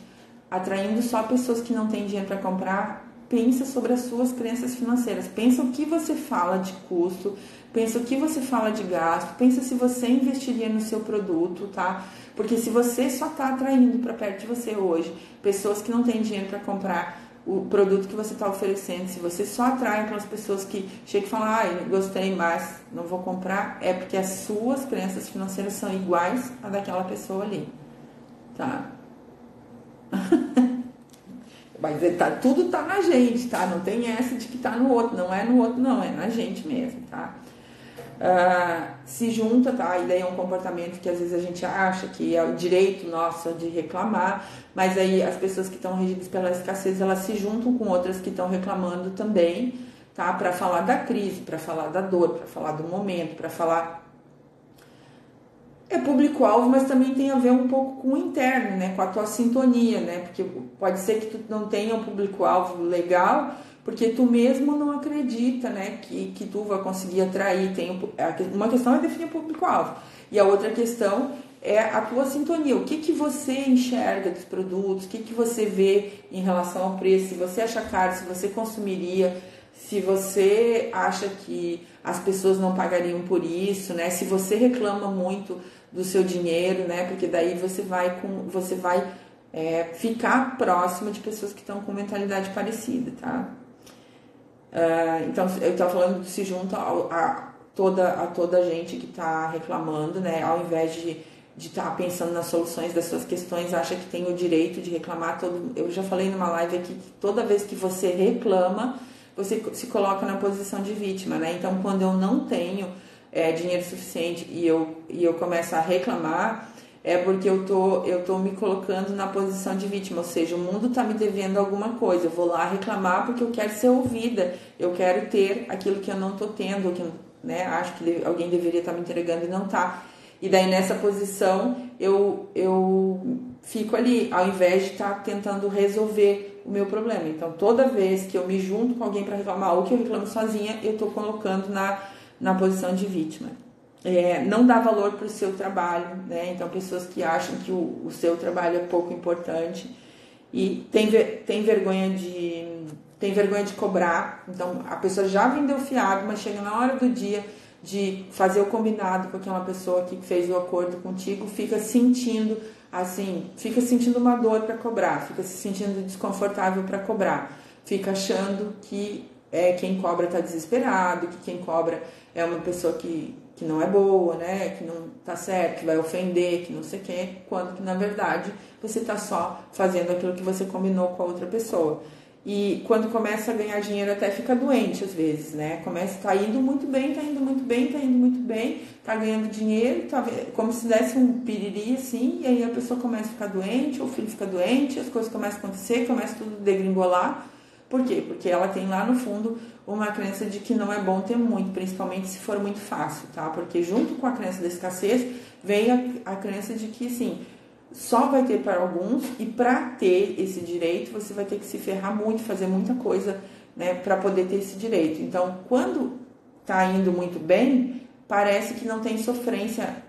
atraindo só pessoas que não têm dinheiro para comprar, pensa sobre as suas crenças financeiras, pensa o que você fala de custo, pensa o que você fala de gasto, pensa se você investiria no seu produto, tá? Porque se você só tá atraindo para perto de você hoje pessoas que não têm dinheiro para comprar o produto que você está oferecendo, se você só atrai aquelas pessoas que chegam e falam, gostei, mas não vou comprar, é porque as suas crenças financeiras são iguais a daquela pessoa ali, tá? Mas tudo tá na gente, tá? Não tem essa de que tá no outro, não é no outro, não, é na gente mesmo, tá? Se junta, tá? E daí é um comportamento que às vezes a gente acha que é o direito nosso de reclamar, mas aí as pessoas que estão regidas pela escassez, elas se juntam com outras que estão reclamando também, tá? Para falar da crise, para falar da dor, para falar do momento, para falar... É público-alvo, mas também tem a ver um pouco com o interno, né? Com a tua sintonia, né? Porque pode ser que tu não tenha um público-alvo legal, porque tu mesmo não acredita, né? Que tu vai conseguir atrair. Uma questão é definir o público-alvo, e a outra questão é a tua sintonia. O que você enxerga dos produtos, o que você vê em relação ao preço, se você acha caro, se você consumiria, se você acha que as pessoas não pagariam por isso, né? Se você reclama muito do seu dinheiro, né? Porque daí você vai ficar próximo de pessoas que estão com mentalidade parecida, tá? Então, eu estava falando, se junta a toda a gente que está reclamando, né? Ao invés de estar pensando nas soluções das suas questões, acha que tem o direito de reclamar. Eu já falei numa live aqui que toda vez que você reclama, você se coloca na posição de vítima, né? Então, quando eu não tenho dinheiro suficiente e eu começo a reclamar, é porque eu tô me colocando na posição de vítima, ou seja, o mundo tá me devendo alguma coisa, eu vou lá reclamar porque eu quero ser ouvida, eu quero ter aquilo que eu não tô tendo, que, né, acho que alguém deveria estar me entregando e não tá. E daí nessa posição eu fico ali, ao invés de estar tentando resolver o meu problema. Então, toda vez que eu me junto com alguém para reclamar ou que eu reclamo sozinha, eu estou colocando na posição de vítima. Não dá valor para o seu trabalho, né? Então, pessoas que acham que o seu trabalho é pouco importante e tem vergonha de cobrar. Então, a pessoa já vendeu fiado, mas chega na hora do dia de fazer o combinado com aquela pessoa que fez o acordo contigo, fica sentindo uma dor para cobrar, fica se sentindo desconfortável para cobrar, fica achando que quem cobra está desesperado, que quem cobra é uma pessoa que não é boa, né, que não tá certo, que vai ofender, que não sei o quê, quando que na verdade você tá só fazendo aquilo que você combinou com a outra pessoa. E quando começa a ganhar dinheiro até fica doente às vezes, né? Tá indo muito bem, tá ganhando dinheiro, tá como se desse um piriri assim, e aí a pessoa começa a ficar doente, o filho fica doente, as coisas começam a acontecer, começa tudo a degringolar. Por quê? Porque ela tem lá no fundo uma crença de que não é bom ter muito, principalmente se for muito fácil, tá? Porque junto com a crença da escassez vem a crença de que, assim, só vai ter para alguns, e para ter esse direito você vai ter que se ferrar muito, fazer muita coisa, né, para poder ter esse direito. Então, quando tá indo muito bem, parece que não tem sofrência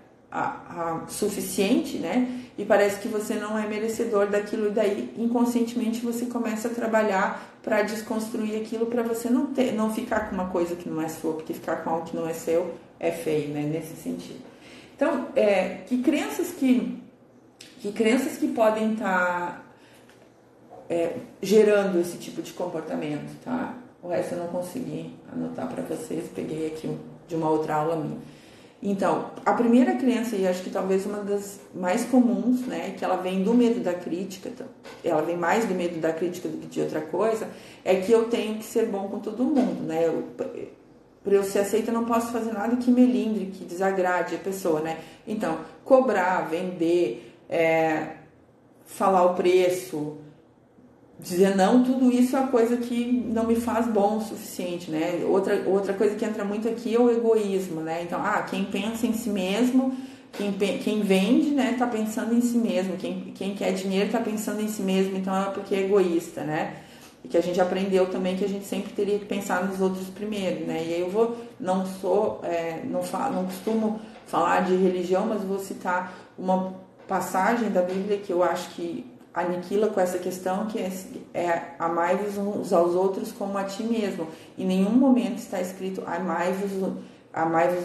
suficiente, né? E parece que você não é merecedor daquilo, e daí inconscientemente você começa a trabalhar para desconstruir aquilo, para você não ficar com uma coisa que não é sua, porque ficar com algo que não é seu é feio, né? Nesse sentido. Então, que crenças que podem estar gerando esse tipo de comportamento, tá? O resto eu não consegui anotar para vocês, peguei aqui de uma outra aula minha. Então, a primeira crença, e acho que talvez uma das mais comuns, né, que ela vem do medo da crítica, ela vem mais do medo da crítica do que de outra coisa, é que eu tenho que ser bom com todo mundo, né? Para eu ser aceita, eu não posso fazer nada que melindre, que desagrade a pessoa, né? Então, cobrar, vender, falar o preço, dizer não, tudo isso é uma coisa que não me faz bom o suficiente, né? Outra coisa que entra muito aqui é o egoísmo, né? Então, quem pensa em si mesmo, quem vende, né, tá pensando em si mesmo, quem quer dinheiro tá pensando em si mesmo, então é porque é egoísta, né? e que a gente aprendeu também que a gente sempre teria que pensar nos outros primeiro, né? E aí eu não costumo falar de religião, mas vou citar uma passagem da Bíblia que eu acho que aniquila com essa questão, que é amai-vos uns aos outros como a ti mesmo. Em nenhum momento está escrito amai-vos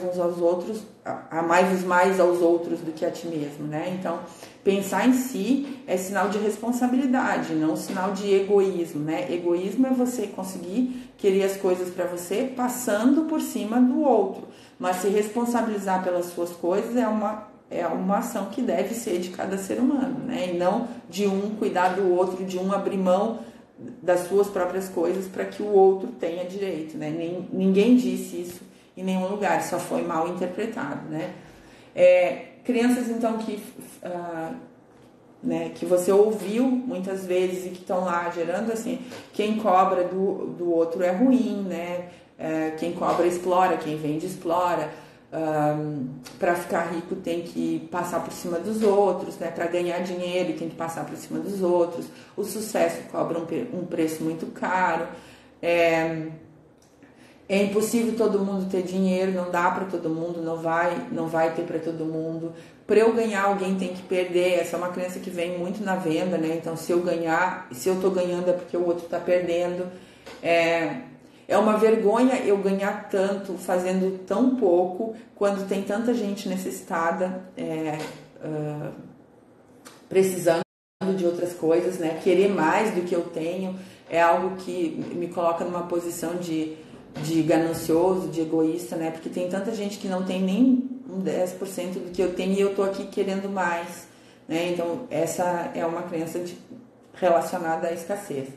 uns aos outros, amai-vos mais aos outros do que a ti mesmo, né? Então, pensar em si é sinal de responsabilidade, não sinal de egoísmo, né? Egoísmo é você conseguir querer as coisas para você passando por cima do outro, mas se responsabilizar pelas suas coisas é uma ação que deve ser de cada ser humano, né? E não de um cuidar do outro, de um abrir mão das suas próprias coisas para que o outro tenha direito, né? Ninguém disse isso em nenhum lugar, só foi mal interpretado, né? Crianças, então, que você ouviu muitas vezes e que estão lá gerando assim, quem cobra do outro é ruim, né? Quem cobra explora, quem vende explora. Para ficar rico tem que passar por cima dos outros, né? Para ganhar dinheiro tem que passar por cima dos outros. O sucesso cobra um preço muito caro. É impossível todo mundo ter dinheiro, não dá para todo mundo, não vai ter para todo mundo. Para eu ganhar, alguém tem que perder. Essa é uma crença que vem muito na venda, né? Então, se eu tô ganhando é porque o outro está perdendo. É uma vergonha eu ganhar tanto fazendo tão pouco, quando tem tanta gente necessitada, precisando de outras coisas, né? Querer mais do que eu tenho é algo que me coloca numa posição de ganancioso, de egoísta, né? Porque tem tanta gente que não tem nem 10% do que eu tenho e eu tô aqui querendo mais, né? Então, essa é uma crença relacionada à escassez.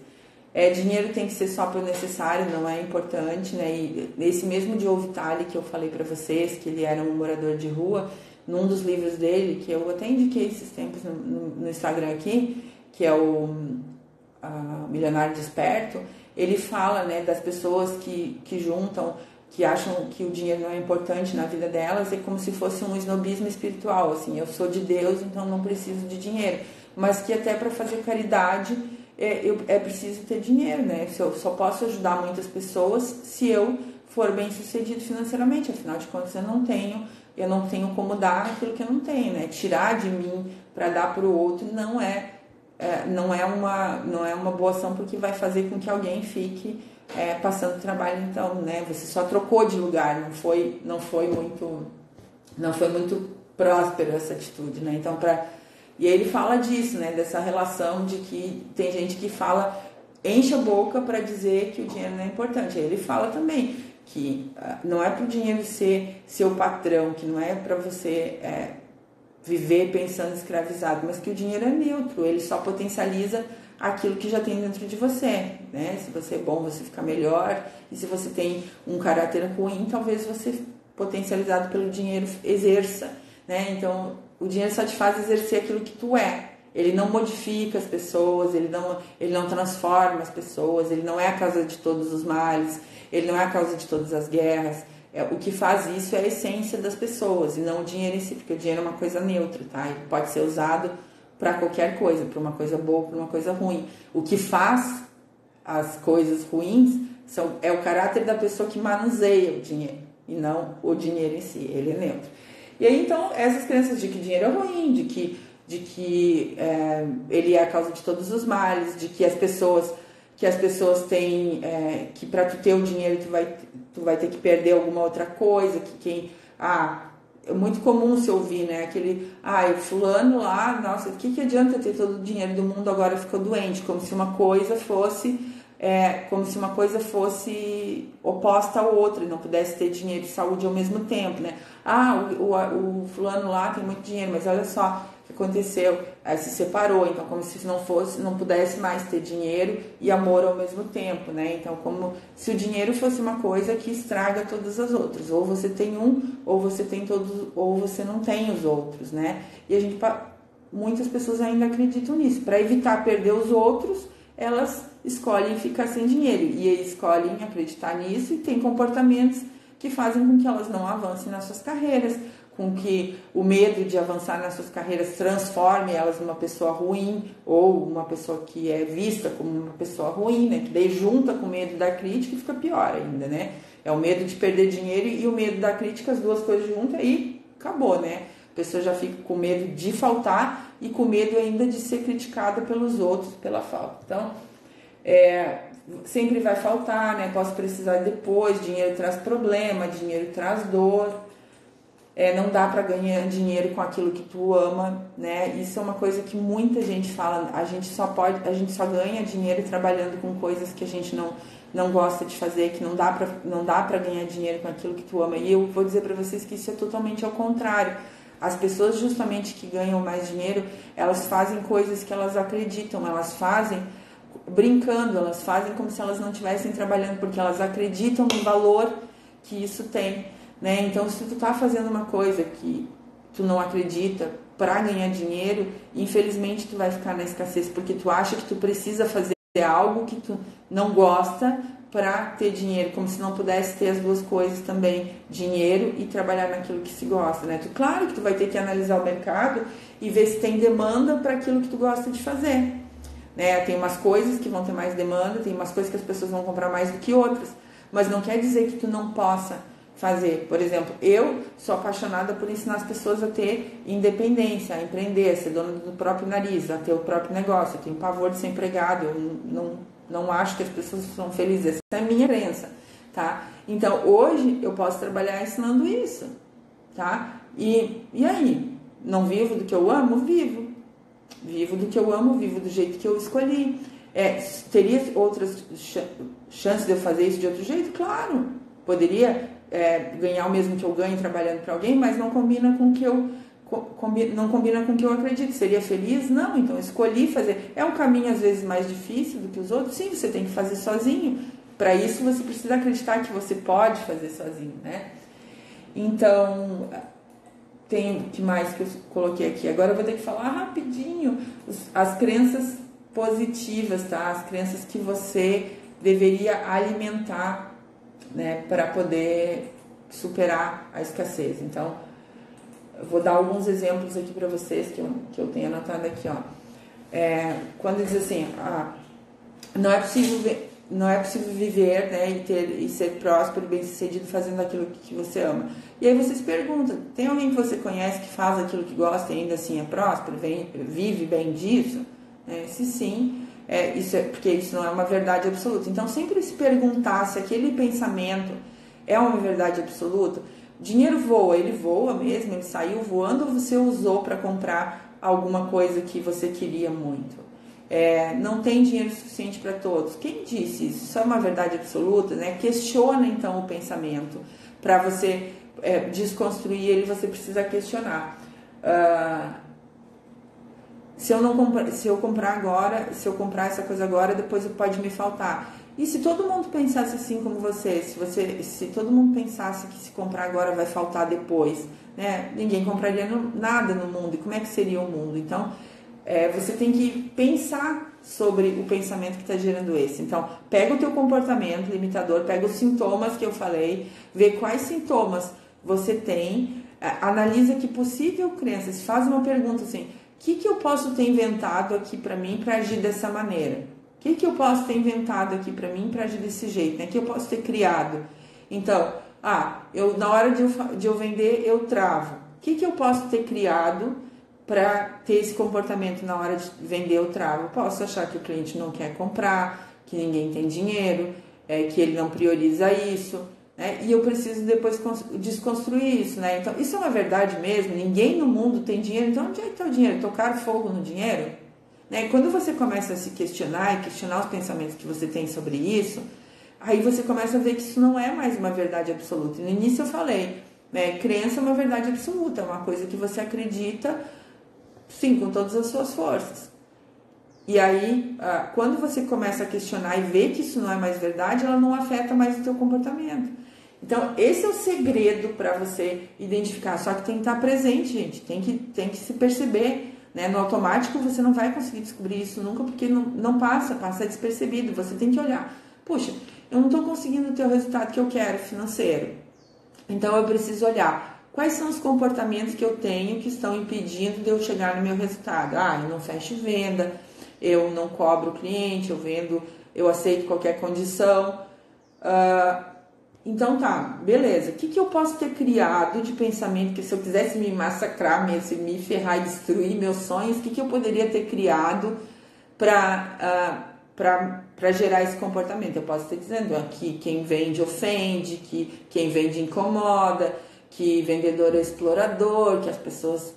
Dinheiro tem que ser só para o necessário, não é importante, né? E esse mesmo Joe Vitale que eu falei para vocês, que ele era um morador de rua, num dos livros dele, que eu até indiquei esses tempos no Instagram aqui, que é o Milionário Desperto, ele fala, né, das pessoas que juntam, que acham que o dinheiro não é importante na vida delas, é como se fosse um snobismo espiritual, assim, eu sou de Deus, então não preciso de dinheiro, mas que até para fazer caridade é preciso ter dinheiro, né? Eu só posso ajudar muitas pessoas se eu for bem sucedido financeiramente, afinal de contas eu não tenho como dar aquilo que eu não tenho, né? Tirar de mim para dar para o outro não é uma boa ação, porque vai fazer com que alguém fique passando trabalho, então, né? Você só trocou de lugar, não foi muito próspero essa atitude, né? Então, e aí ele fala disso, né? Dessa relação de que tem gente que enche a boca para dizer que o dinheiro não é importante. Aí ele fala também que não é para o dinheiro ser seu patrão, que não é para você viver pensando escravizado, mas que o dinheiro é neutro, ele só potencializa aquilo que já tem dentro de você, né? Se você é bom, você fica melhor, e se você tem um caráter ruim, talvez você, potencializado pelo dinheiro, exerça, né? Então, o dinheiro só te faz exercer aquilo que tu é. Ele não modifica as pessoas, ele não transforma as pessoas, ele não é a causa de todos os males, ele não é a causa de todas as guerras. O que faz isso é a essência das pessoas e não o dinheiro em si, porque o dinheiro é uma coisa neutra, tá? Ele pode ser usado para qualquer coisa, para uma coisa boa, para uma coisa ruim. O que faz as coisas ruins é o caráter da pessoa que manuseia o dinheiro e não o dinheiro em si, ele é neutro. E aí, então, essas crenças de que dinheiro é ruim, de que ele é a causa de todos os males, de que as pessoas têm que para tu ter o dinheiro tu vai ter que perder alguma outra coisa, é muito comum se ouvir, né, o fulano lá, nossa, o que adianta ter todo o dinheiro do mundo, agora ficou doente, como se uma coisa fosse oposta ao outro e não pudesse ter dinheiro e saúde ao mesmo tempo, né? O fulano lá tem muito dinheiro, mas olha só o que aconteceu, se separou, então como se não pudesse mais ter dinheiro e amor ao mesmo tempo, né? Então como se o dinheiro fosse uma coisa que estraga todas as outras, ou você tem ou você tem todos, ou você não tem os outros, né? E muitas pessoas ainda acreditam nisso. Para evitar perder os outros, elas escolhem ficar sem dinheiro e escolhem acreditar nisso e tem comportamentos que fazem com que elas não avancem nas suas carreiras, com que o medo de avançar nas suas carreiras transforme elas numa pessoa ruim ou uma pessoa que é vista como uma pessoa ruim, né? Que daí junta com o medo da crítica e fica pior ainda, né? É o medo de perder dinheiro e o medo da crítica, as duas coisas juntas, aí acabou, né? A pessoa já fica com medo de faltar e com medo ainda de ser criticada pelos outros pela falta. Então, sempre vai faltar, né? Posso precisar depois, dinheiro traz problema, dinheiro traz dor. Não dá para ganhar dinheiro com aquilo que tu ama, né? Isso é uma coisa que muita gente fala. A gente só ganha dinheiro trabalhando com coisas que a gente não gosta de fazer, que não dá para ganhar dinheiro com aquilo que tu ama. E eu vou dizer para vocês que isso é totalmente ao contrário. As pessoas justamente que ganham mais dinheiro, elas fazem coisas que elas acreditam, elas fazem brincando, elas fazem como se elas não estivessem trabalhando, porque elas acreditam no valor que isso tem. Né? Então, se tu tá fazendo uma coisa que tu não acredita para ganhar dinheiro, infelizmente tu vai ficar na escassez, porque tu acha que tu precisa fazer algo que tu não gosta para ter dinheiro, como se não pudesse ter as duas coisas também, dinheiro e trabalhar naquilo que se gosta, né? Claro que tu vai ter que analisar o mercado e ver se tem demanda para aquilo que tu gosta de fazer, né? Tem umas coisas que vão ter mais demanda, tem umas coisas que as pessoas vão comprar mais do que outras, mas não quer dizer que tu não possa fazer. Por exemplo, eu sou apaixonada por ensinar as pessoas a ter independência, a empreender, a ser dona do próprio nariz, a ter o próprio negócio. Eu tenho pavor de ser empregado, eu não acho que as pessoas são felizes. Essa é a minha crença, tá? Então, hoje eu posso trabalhar ensinando isso, tá? E aí? Não vivo do que eu amo? Vivo. Vivo do que eu amo, vivo do jeito que eu escolhi. Teria outras chances de eu fazer isso de outro jeito? Claro. Poderia ganhar o mesmo que eu ganho trabalhando para alguém, mas não combina com o que eu não combina com o que eu acredito. Seria feliz? Não, então eu escolhi fazer. É um caminho às vezes mais difícil do que os outros? Sim, você tem que fazer sozinho. Para isso você precisa acreditar que você pode fazer sozinho, né? Então, tem o que mais que eu coloquei aqui? Agora eu vou ter que falar rapidinho as crenças positivas, tá? As crenças que você deveria alimentar, né, para poder superar a escassez. Então, eu vou dar alguns exemplos aqui para vocês que eu tenho anotado aqui, ó. Quando diz assim, não é possível viver, né, e ser próspero, bem-sucedido fazendo aquilo que você ama. E aí você se pergunta, tem alguém que você conhece que faz aquilo que gosta e ainda assim é próspero, vive bem disso? Se sim, porque isso não é uma verdade absoluta. Então, sempre se perguntar se aquele pensamento é uma verdade absoluta. Dinheiro voa, ele voa mesmo, ele saiu voando, ou você usou para comprar alguma coisa que você queria muito? Não tem dinheiro suficiente para todos. Quem disse isso? Isso é uma verdade absoluta, né? Questiona então o pensamento. Para você desconstruir ele, você precisa questionar. Se eu comprar essa coisa agora, depois pode me faltar. E se todo mundo pensasse assim como você, se todo mundo pensasse que se comprar agora vai faltar depois, né? Ninguém compraria nada no mundo. E como é que seria o mundo? Então, você tem que pensar sobre o pensamento que está gerando esse. Então, pega o teu comportamento limitador, pega os sintomas que eu falei, vê quais sintomas você tem, analisa que possível crença, se faz uma pergunta assim, o que eu posso ter inventado aqui para mim para agir dessa maneira? O que eu posso ter inventado aqui para mim para agir desse jeito? Né? O que eu posso ter criado? Então, na hora de eu vender, eu travo. O que eu posso ter criado para ter esse comportamento na hora de vender, eu travo? Eu posso achar que o cliente não quer comprar, que ninguém tem dinheiro, que ele não prioriza isso, né? E eu preciso depois desconstruir isso, né? Então, isso é uma verdade mesmo? Ninguém no mundo tem dinheiro, então onde é que está o dinheiro? Tocar fogo no dinheiro? Né? Quando você começa a se questionar e questionar os pensamentos que você tem sobre isso, aí você começa a ver que isso não é mais uma verdade absoluta. No início eu falei, né? Crença é uma verdade absoluta, é uma coisa que você acredita, sim, com todas as suas forças. E aí, quando você começa a questionar e ver que isso não é mais verdade, ela não afeta mais o teu comportamento. Então, esse é o segredo para você identificar. Só que tem que estar presente, gente. Tem que se perceber. Né? No automático, você não vai conseguir descobrir isso nunca, porque não passa despercebido. Você tem que olhar. Puxa, eu não estou conseguindo ter o resultado que eu quero financeiro. Então, eu preciso olhar quais são os comportamentos que eu tenho que estão impedindo de eu chegar no meu resultado. Eu não fecho venda, eu não cobro o cliente, eu aceito qualquer condição. Então tá, beleza. O que eu posso ter criado de pensamento que se eu quisesse me massacrar, me ferrar e destruir meus sonhos, o que eu poderia ter criado para gerar esse comportamento? Eu posso estar dizendo que quem vende ofende, que quem vende incomoda, que vendedor é explorador, que as pessoas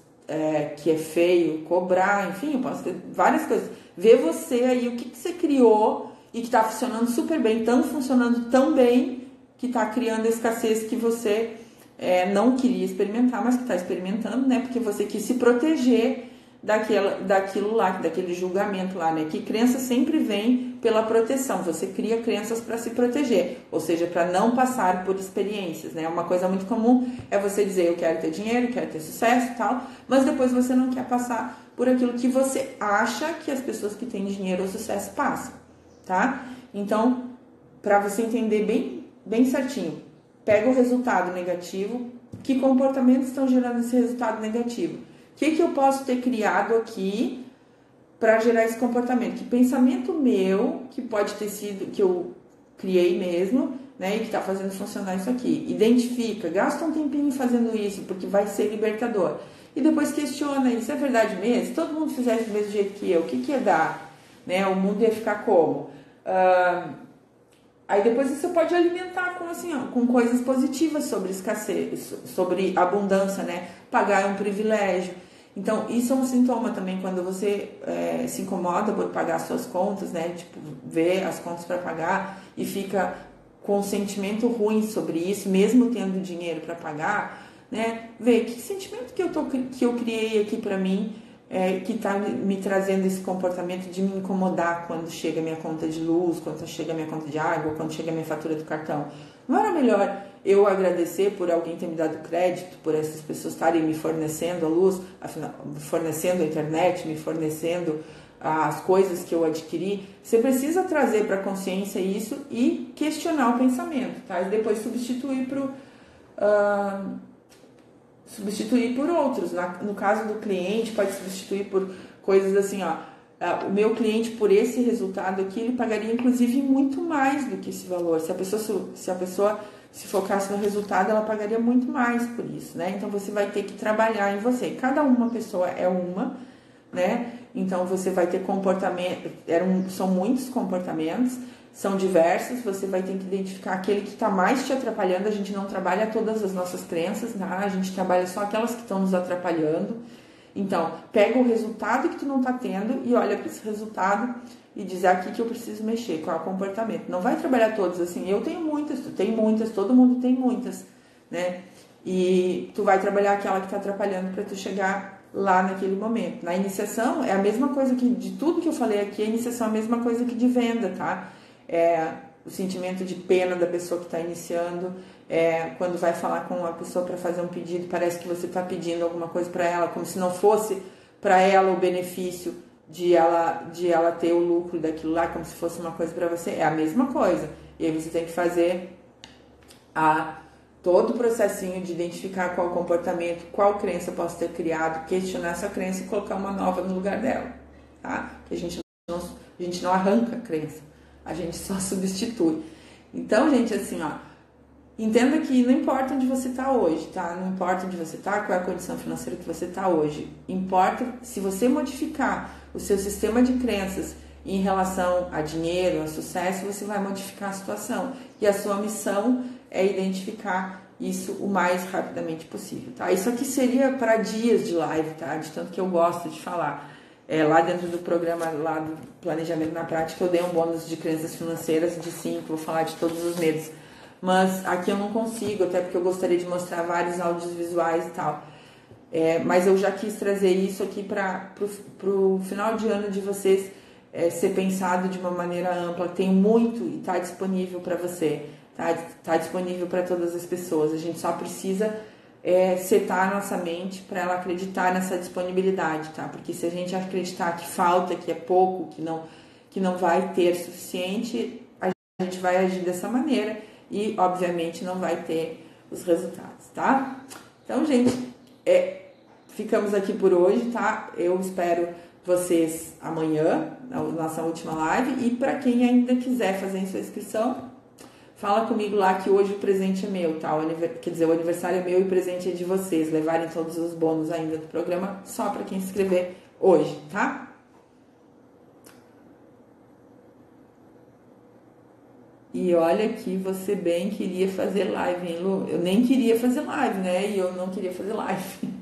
que é feio cobrar, enfim, eu posso ter várias coisas. Vê você aí o que você criou e que está funcionando super bem, funcionando tão bem que está criando a escassez que você não queria experimentar, mas que está experimentando, né? Porque você quis se proteger daquilo lá, daquele julgamento lá, né? Que crença sempre vem pela proteção. Você cria crenças para se proteger, ou seja, para não passar por experiências, né? Uma coisa muito comum é você dizer eu quero ter dinheiro, quero ter sucesso e tal, mas depois você não quer passar por aquilo que você acha que as pessoas que têm dinheiro ou sucesso passam, tá? Então, para você entender bem certinho, pega o resultado negativo, que comportamentos estão gerando esse resultado negativo? O que eu posso ter criado aqui para gerar esse comportamento? Que pensamento meu, que pode ter sido, que eu criei mesmo, né, e que está fazendo funcionar isso aqui. Identifica, gasta um tempinho fazendo isso, porque vai ser libertador. E depois questiona, isso é verdade mesmo? Se todo mundo fizesse do mesmo jeito que eu, o que ia dar? Né? O mundo ia ficar como? Aí depois você pode alimentar com coisas positivas sobre escassez, sobre abundância, né? Pagar é um privilégio. Então, isso é um sintoma também quando você se incomoda por pagar suas contas, né? Tipo, vê as contas para pagar e fica com um sentimento ruim sobre isso, mesmo tendo dinheiro para pagar, né? Vê que sentimento que eu criei aqui para mim, que está me trazendo esse comportamento de me incomodar quando chega a minha conta de luz, quando chega a minha conta de água, quando chega a minha fatura do cartão. Não era melhor eu agradecer por alguém ter me dado crédito, por essas pessoas estarem me fornecendo a luz, fornecendo a internet, me fornecendo as coisas que eu adquiri? Você precisa trazer para a consciência isso e questionar o pensamento, tá? E depois substituir por outros. No caso do cliente, pode substituir por coisas assim, o meu cliente, por esse resultado aqui, ele pagaria inclusive muito mais do que esse valor. Se a pessoa se focasse no resultado, ela pagaria muito mais por isso, né? Então você vai ter que trabalhar em você. Cada uma pessoa é uma, né? Então você vai ter comportamento, são muitos comportamentos, são diversos, você vai ter que identificar aquele que está mais te atrapalhando. A gente não trabalha todas as nossas crenças, né? A gente trabalha só aquelas que estão nos atrapalhando. Então, pega o resultado que tu não está tendo e olha para esse resultado e diz aqui que eu preciso mexer, qual é o comportamento. Não vai trabalhar todos assim, eu tenho muitas, tu tem muitas, todo mundo tem muitas, né? E tu vai trabalhar aquela que está atrapalhando para tu chegar lá naquele momento. Na iniciação é a mesma coisa que de tudo que eu falei aqui, a iniciação é a mesma coisa que de venda, tá? O sentimento de pena da pessoa que está iniciando, quando vai falar com a pessoa para fazer um pedido, parece que você está pedindo alguma coisa para ela, como se não fosse para ela o benefício de ela ter o lucro daquilo lá, como se fosse uma coisa para você. É a mesma coisa. E aí você tem que fazer todo o processinho de identificar qual comportamento, qual crença eu posso ter criado, questionar essa crença e colocar uma nova no lugar dela, tá? Que a gente não arranca a crença, a gente só substitui. Então, gente, assim, entenda que não importa onde você está hoje, tá? Não importa onde você está, qual é a condição financeira que você está hoje. Importa se você modificar o seu sistema de crenças em relação a dinheiro, a sucesso, você vai modificar a situação. E a sua missão é identificar isso o mais rapidamente possível, tá? Isso aqui seria para dias de live, tá? De tanto que eu gosto de falar. Lá dentro do programa, lá do Planejamento na Prática, eu dei um bônus de crenças financeiras de 5, vou falar de todos os medos. Mas aqui eu não consigo, até porque eu gostaria de mostrar vários áudios visuais e tal. Mas eu já quis trazer isso aqui para o final de ano de vocês ser pensado de uma maneira ampla. Tem muito e está disponível para você, tá disponível para todas as pessoas. A gente só precisa setar a nossa mente para ela acreditar nessa disponibilidade, tá? Porque se a gente acreditar que falta, que é pouco, que não vai ter suficiente, a gente vai agir dessa maneira e, obviamente, não vai ter os resultados, tá? Então, gente, ficamos aqui por hoje, tá? Eu espero vocês amanhã, na nossa última live. E para quem ainda quiser fazer sua inscrição, fala comigo lá que hoje o presente é meu, tá? Quer dizer, o aniversário é meu e o presente é de vocês. Levarem todos os bônus ainda do programa só para quem se inscrever hoje, tá? E olha que você bem queria fazer live, hein, Lu? Eu nem queria fazer live, né? E eu não queria fazer live.